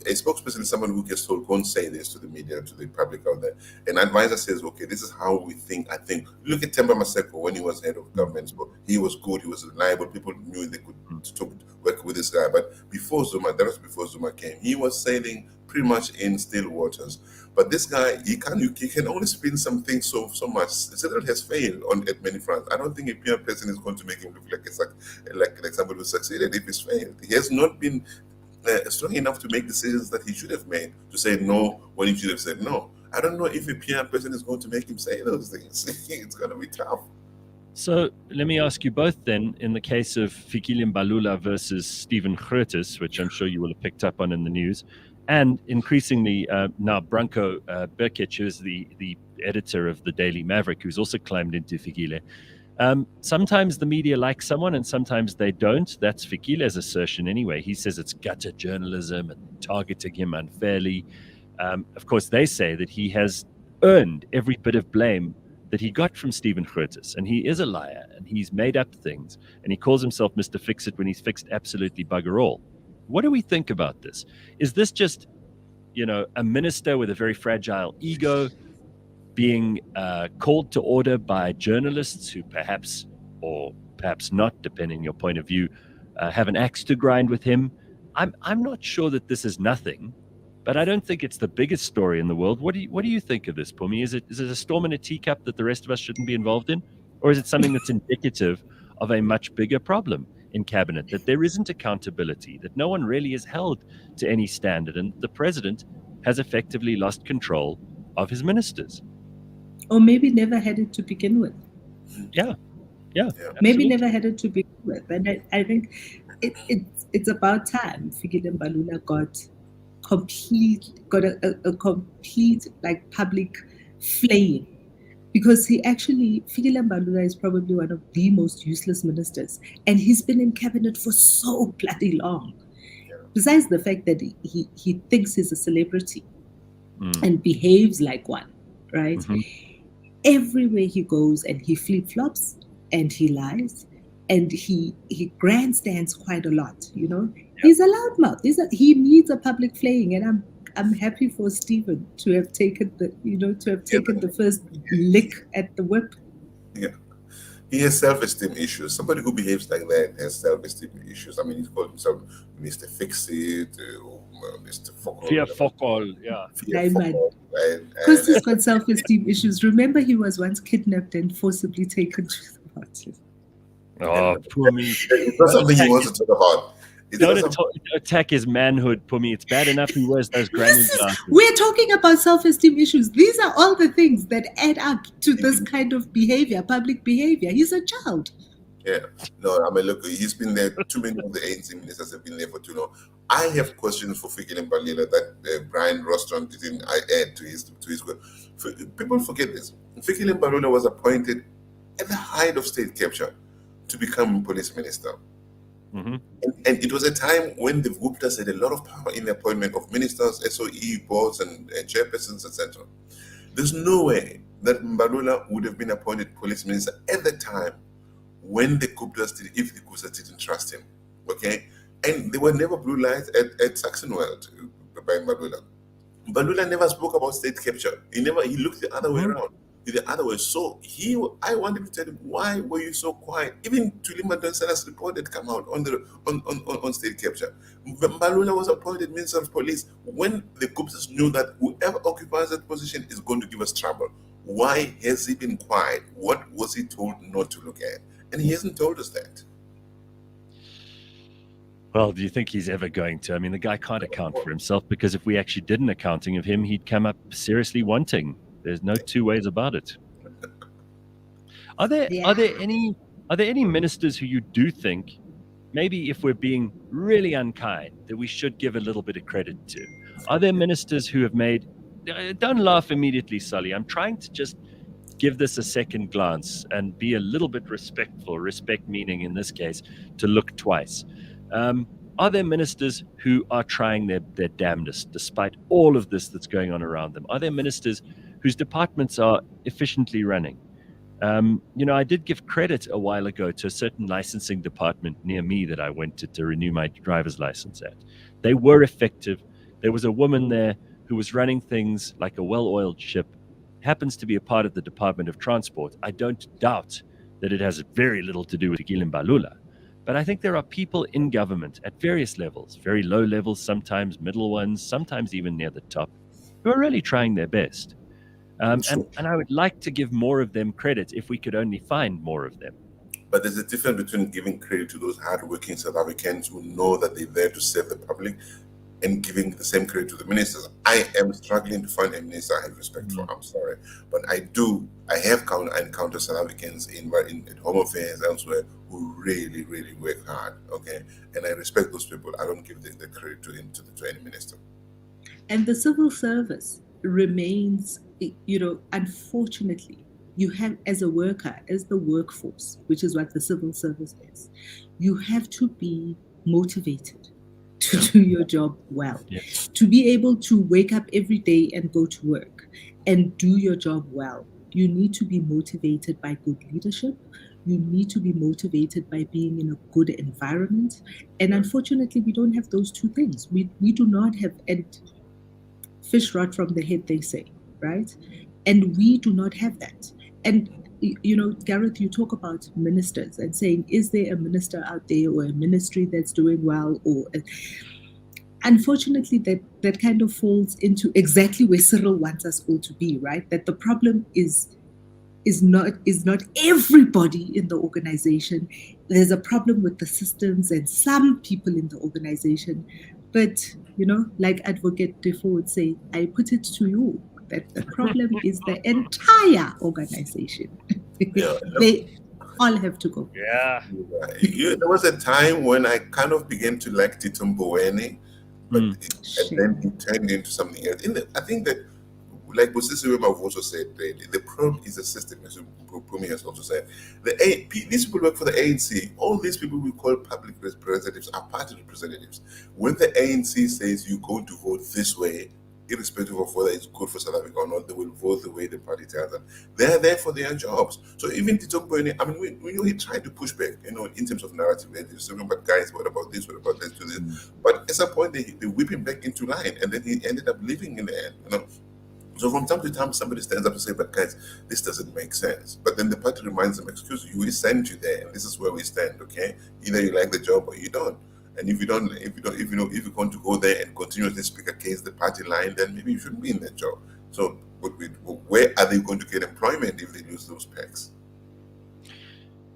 A spokesperson is someone who gets told, go and say this to the media, to the public out there. An advisor says, okay, this is how we think. I think, look at Themba Maseko when he was head of government. So he was good, he was reliable. People knew they could work with this guy. But before Zuma, that was before Zuma came, he was sailing pretty much in still waters. But this guy, he can only spin some things so much. Cyril has failed at many fronts. I don't think a PR person is going to make him look like somebody who succeeded if he's failed. He has not been strong enough to make decisions that he should have made, to say no when he should have said no. I don't know if a PR person is going to make him say those things. It's going to be tough. So let me ask you both then, in the case of Fikile Mbalula versus Stephen Grootes, which I'm sure you will have picked up on in the news, and increasingly now Branko Berkic, who is the editor of the Daily Maverick, who's also climbed into Fikile. Sometimes the media like someone and sometimes they don't. That's Fikile's assertion anyway. He says it's gutter journalism and targeting him unfairly. Of course, they say that he has earned every bit of blame that he got from Stephen Grootes, and he is a liar and he's made up things and he calls himself Mr. Fix-It when he's fixed absolutely bugger all. What do we think about this? Is this just, a minister with a very fragile ego being called to order by journalists who perhaps, or perhaps not, depending on your point of view, have an axe to grind with him? I'm not sure that this is nothing, but I don't think it's the biggest story in the world. What do you think of this, Phumi? Is it a storm in a teacup that the rest of us shouldn't be involved in? Or is it something that's indicative of a much bigger problem in cabinet, that there isn't accountability, that no one really is held to any standard, and the president has effectively lost control of his ministers? Or maybe never had it to begin with. Yeah. Maybe never had it to begin with. And I think it's about time Fikile Mbalula got a complete like public flaying. Because Fikile Mbalula is probably one of the most useless ministers. And he's been in cabinet for so bloody long. Yeah. Besides the fact that he thinks he's a celebrity and behaves like one, right? Mm-hmm. Everywhere he goes and he flip-flops and he lies and he grandstands quite a lot, Yeah. He's a loudmouth. He needs a public flaying, and I'm happy for Stephen to have taken the first lick at the whip. Yeah, he has self-esteem issues. Somebody who behaves like that has self-esteem issues. I mean, he's called himself Mr. Fix-It, Mr. Fokol. Fear Fokol, yeah. Because he's got self-esteem issues. Remember, he was once kidnapped and forcibly taken to the party. Oh, poor me. It's not something he wants to talk about. Don't attack his manhood, Phumi. It's bad enough he wears those granny glasses. We're talking about self-esteem issues. These are all the things that add up to this kind of behavior, public behavior. He's a child. Yeah. No, I mean, look, he's been there. Too many of the ANC ministers have been there for too long. I have questions for Fikile Mbalula that Brian Rostron didn't add to his work. People forget this. Fikile Mbalula was appointed at the height of state capture to become police minister. Mm-hmm. And it was a time when the Guptas had a lot of power in the appointment of ministers, SOE boards, and chairpersons, etc. There's no way that Mbalula would have been appointed police minister at the time when the Guptas if the Guptas didn't trust him. Okay? And there were never blue lights at Saxonwold by Mbalula. Mbalula never spoke about state capture. He looked the other way around. the other way. So I wanted to tell him, why were you so quiet? Even Tulima Donsalas report had come out on state capture. Mbalula was appointed Minister of Police when the Guptas knew that whoever occupies that position is going to give us trouble. Why has he been quiet? What was he told not to look at? And he hasn't told us that. Well, do you think he's ever going to? I mean, the guy can't account for himself, because if we actually did an accounting of him, he'd come up seriously wanting. There's no two ways about it. Are there any ministers who you do think, maybe if we're being really unkind, that we should give a little bit of credit to? Are there ministers who have made... Don't laugh immediately, Sully. I'm trying to just give this a second glance and be a little bit respectful. Respect meaning, in this case, to look twice. Are there ministers who are trying their damnedest despite all of this that's going on around them? Are there ministers whose departments are efficiently running? I did give credit a while ago to a certain licensing department near me that I went to renew my driver's license at. They were effective. There was a woman there who was running things like a well-oiled ship, happens to be a part of the Department of Transport. I don't doubt that it has very little to do with Gilim Balula. But I think there are people in government at various levels, very low levels, sometimes middle ones, sometimes even near the top, who are really trying their best. And I would like to give more of them credit if we could only find more of them. But there's a difference between giving credit to those hardworking South Africans who know that they're there to serve the public and giving the same credit to the ministers. I am struggling to find a minister I have respect for. I'm sorry. But I have encountered South Africans in Home Affairs, elsewhere, who really, really work hard. Okay. And I respect those people. I don't give the credit to any minister. And the civil service remains, unfortunately, you have, as a worker, as the workforce, which is what the civil service is, you have to be motivated to do your job well, to be able to wake up every day and go to work and do your job well. You need to be motivated by good leadership. You need to be motivated by being in a good environment. And unfortunately, we don't have those two things. We do not have, and fish rot from the head, they say, right? And we do not have that. And Gareth, you talk about ministers and saying, is there a minister out there or a ministry that's doing well? Unfortunately, that kind of falls into exactly where Cyril wants us all to be, right? That the problem is not everybody in the organization. There's a problem with the systems and some people in the organization. But, like Advocate Defoe would say, I put it to you that the problem is the entire organization. They all have to go. Yeah. There was a time when I kind of began to like Tito Mboweni, but then it turned into something else. I think that, like Bosisi Wema also said, the problem is the system, as Phumi has also said. These people work for the ANC. All these people we call public representatives are party representatives. When the ANC says you're going to vote this way, irrespective of whether it's good for South Africa or not, they will vote the way the party tells them. They're there for their jobs. So even Tito Mboweni, I mean, we know he tried to push back, in terms of narrative. They're saying, but guys, what about this? What about this? Do this? But at some point, they whip him back into line, and then he ended up leaving in the end. So from time to time, somebody stands up and says, but guys, this doesn't make sense. But then the party reminds them, excuse you, we sent you there, and this is where we stand, okay? Either you like the job or you don't. And if you want to go there and continuously speak against the party line, then maybe you shouldn't be in that job. So where are they going to get employment if they lose those packs?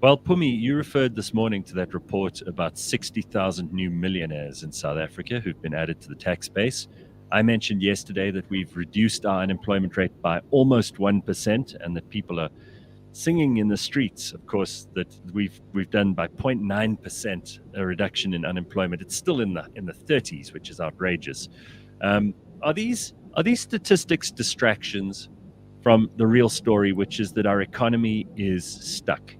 Well, Phumi, you referred this morning to that report about 60,000 new millionaires in South Africa who've been added to the tax base. I mentioned yesterday that we've reduced our unemployment rate by almost 1%, and that people are singing in the streets, of course, that we've done by 0.9% a reduction in unemployment. It's still in the 30s, which is outrageous. Are these statistics distractions from the real story, which is that our economy is stuck?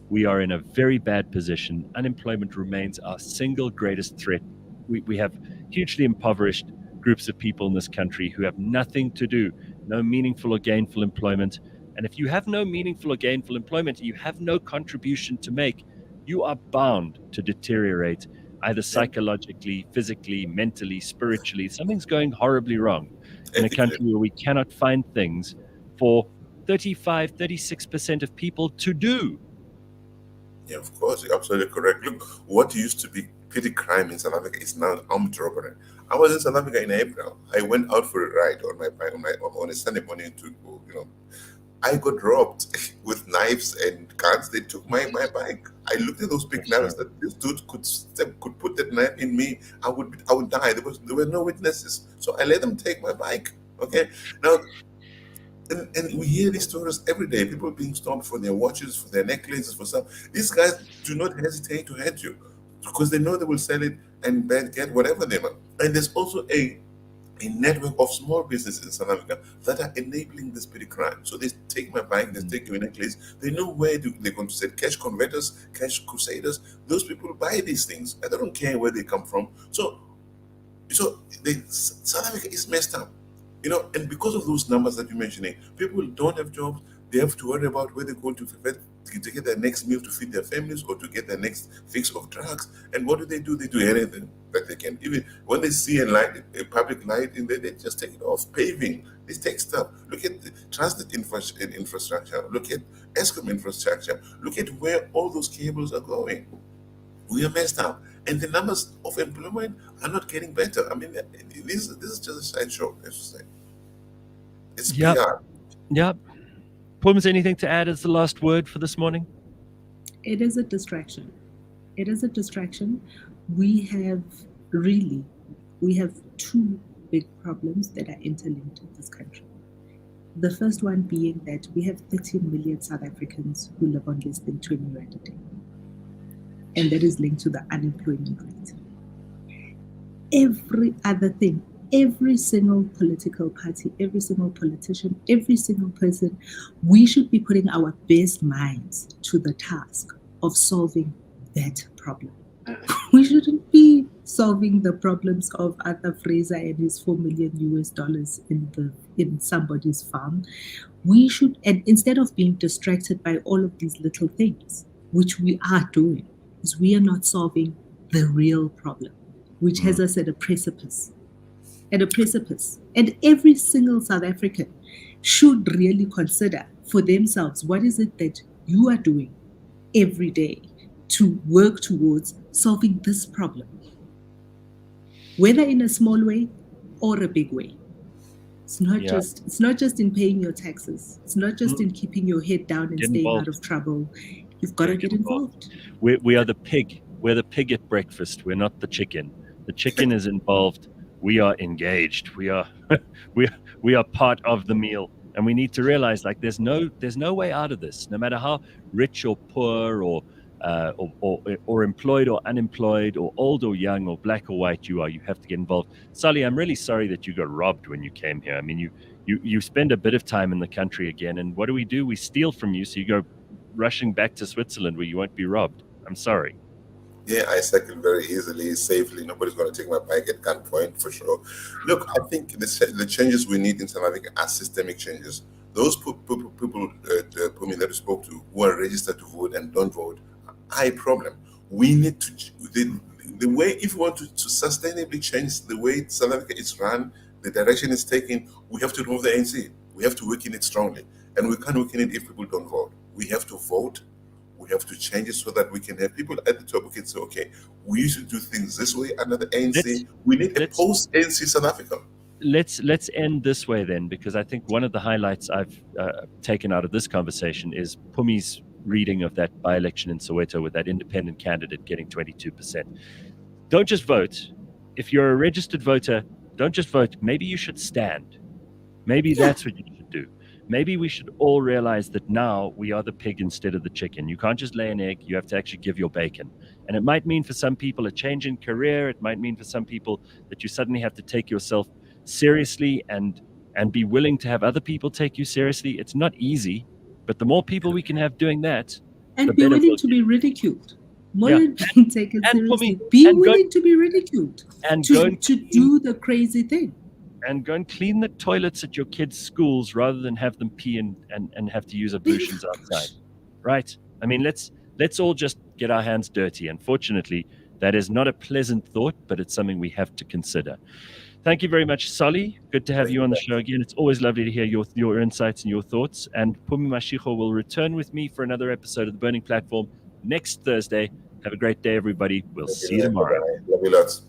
We are in a very bad position. Unemployment remains our single greatest threat. We have hugely impoverished groups of people in this country who have nothing to do, no meaningful or gainful employment. And if you have no meaningful or gainful employment, you have no contribution to make, you are bound to deteriorate, either psychologically, physically, mentally, spiritually. Something's going horribly wrong in a country where we cannot find things for 35, 36% of people to do. Yeah, of course, you're absolutely correct. Look, what used to be petty crime in South Africa is now armed robbery. I was in South Africa in April. I went out for a ride on my bike on a Sunday morning to I got robbed with knives and guns. They took my bike. I looked at those big knives that this dude could put that knife in me. I would die. There were no witnesses, so I let them take my bike. Okay, now. And we hear these stories every day. People being stopped for their watches, for their necklaces, for some. These guys do not hesitate to hurt you because they know they will sell it and then get whatever they want. And there's also a network of small businesses in South Africa that are enabling this petty crime. So they take my bike, they take your necklace. They know where they're going to sell cash converters, cash crusaders. Those people buy these things, and they don't care where they come from. So South Africa is messed up. And because of those numbers that you're mentioning, people don't have jobs. They have to worry about where they're going to get their next meal to feed their families or to get their next fix of drugs. And what do? They do anything that they can. Even when they see a public light in there, they just take it off. Paving, they take stuff. Look at the transit infrastructure. Look at Eskom infrastructure. Look at where all those cables are going. We are messed up. And the numbers of employment are not getting better. I mean, this is just a sideshow, I should say. It's PR. Yep. Pums, anything to add as the last word for this morning? It is a distraction. It is a distraction. We have two big problems that are interlinked in this country. The first one being that we have 13 million South Africans who live on less than 20 rand a day. And that is linked to the unemployment rate. Every other thing, every single political party, every single politician, every single person, we should be putting our best minds to the task of solving that problem. We shouldn't be solving the problems of Arthur Fraser and his $4 million in somebody's farm. We should, and instead of being distracted by all of these little things, which we are doing, is we are not solving the real problem, which has us at a precipice. And every single South African should really consider for themselves, what is it that you are doing every day to work towards solving this problem, whether in a small way or a big way. It's not just in paying your taxes. It's not just in keeping your head down and staying out of trouble. You've got to get involved. We are the pig. We're the pig at breakfast. We're not the chicken. The chicken is involved. We are engaged. We are we are part of the meal. And we need to realize, like, there's no way out of this. No matter how rich or poor or employed or unemployed or old or young or black or white you are, you have to get involved. Sally, I'm really sorry that you got robbed when you came here. I mean, you spend a bit of time in the country again, and what do? We steal from you, so you go rushing back to Switzerland where you won't be robbed. I'm sorry. Yeah, I cycle very easily, safely. Nobody's going to take my bike at gunpoint, for sure. Look, I think the changes we need in South Africa are systemic changes. Those people that we spoke to who are registered to vote and don't vote, high problem. We need to, the way, if we want to sustainably change the way South Africa is run, the direction it's taking, we have to remove the ANC. We have to work in it strongly. And we can't work in it if people don't vote. We have to vote. We have to change it so that we can have people at the top who can say, okay, we used to do things this way under the ANC. We need a post-ANC South Africa. Let's end this way then, because I think one of the highlights I've taken out of this conversation is Pumi's reading of that by-election in Soweto with that independent candidate getting 22%. Don't just vote. If you're a registered voter, don't just vote. Maybe you should stand. Maybe that's what you should do. Maybe we should all realize that now we are the pig instead of the chicken. You can't just lay an egg. You have to actually give your bacon. And it might mean for some people a change in career. It might mean for some people that you suddenly have to take yourself seriously and be willing to have other people take you seriously. It's not easy, but the more people we can have doing that, and be willing to be ridiculed. More than being taken seriously. Be willing to be ridiculed. And to do the crazy thing. And go and clean the toilets at your kids' schools rather than have them pee and have to use ablutions outside. Right? I mean, let's all just get our hands dirty. Unfortunately, That is not a pleasant thought, but it's something we have to consider. Thank you very much, Solly. Good to have you on the show again. It's always lovely to hear your insights and your thoughts. And Phumi Mashego will return with me for another episode of The Burning Platform next Thursday. Have a great day, everybody. We'll see you tomorrow. Love you lots.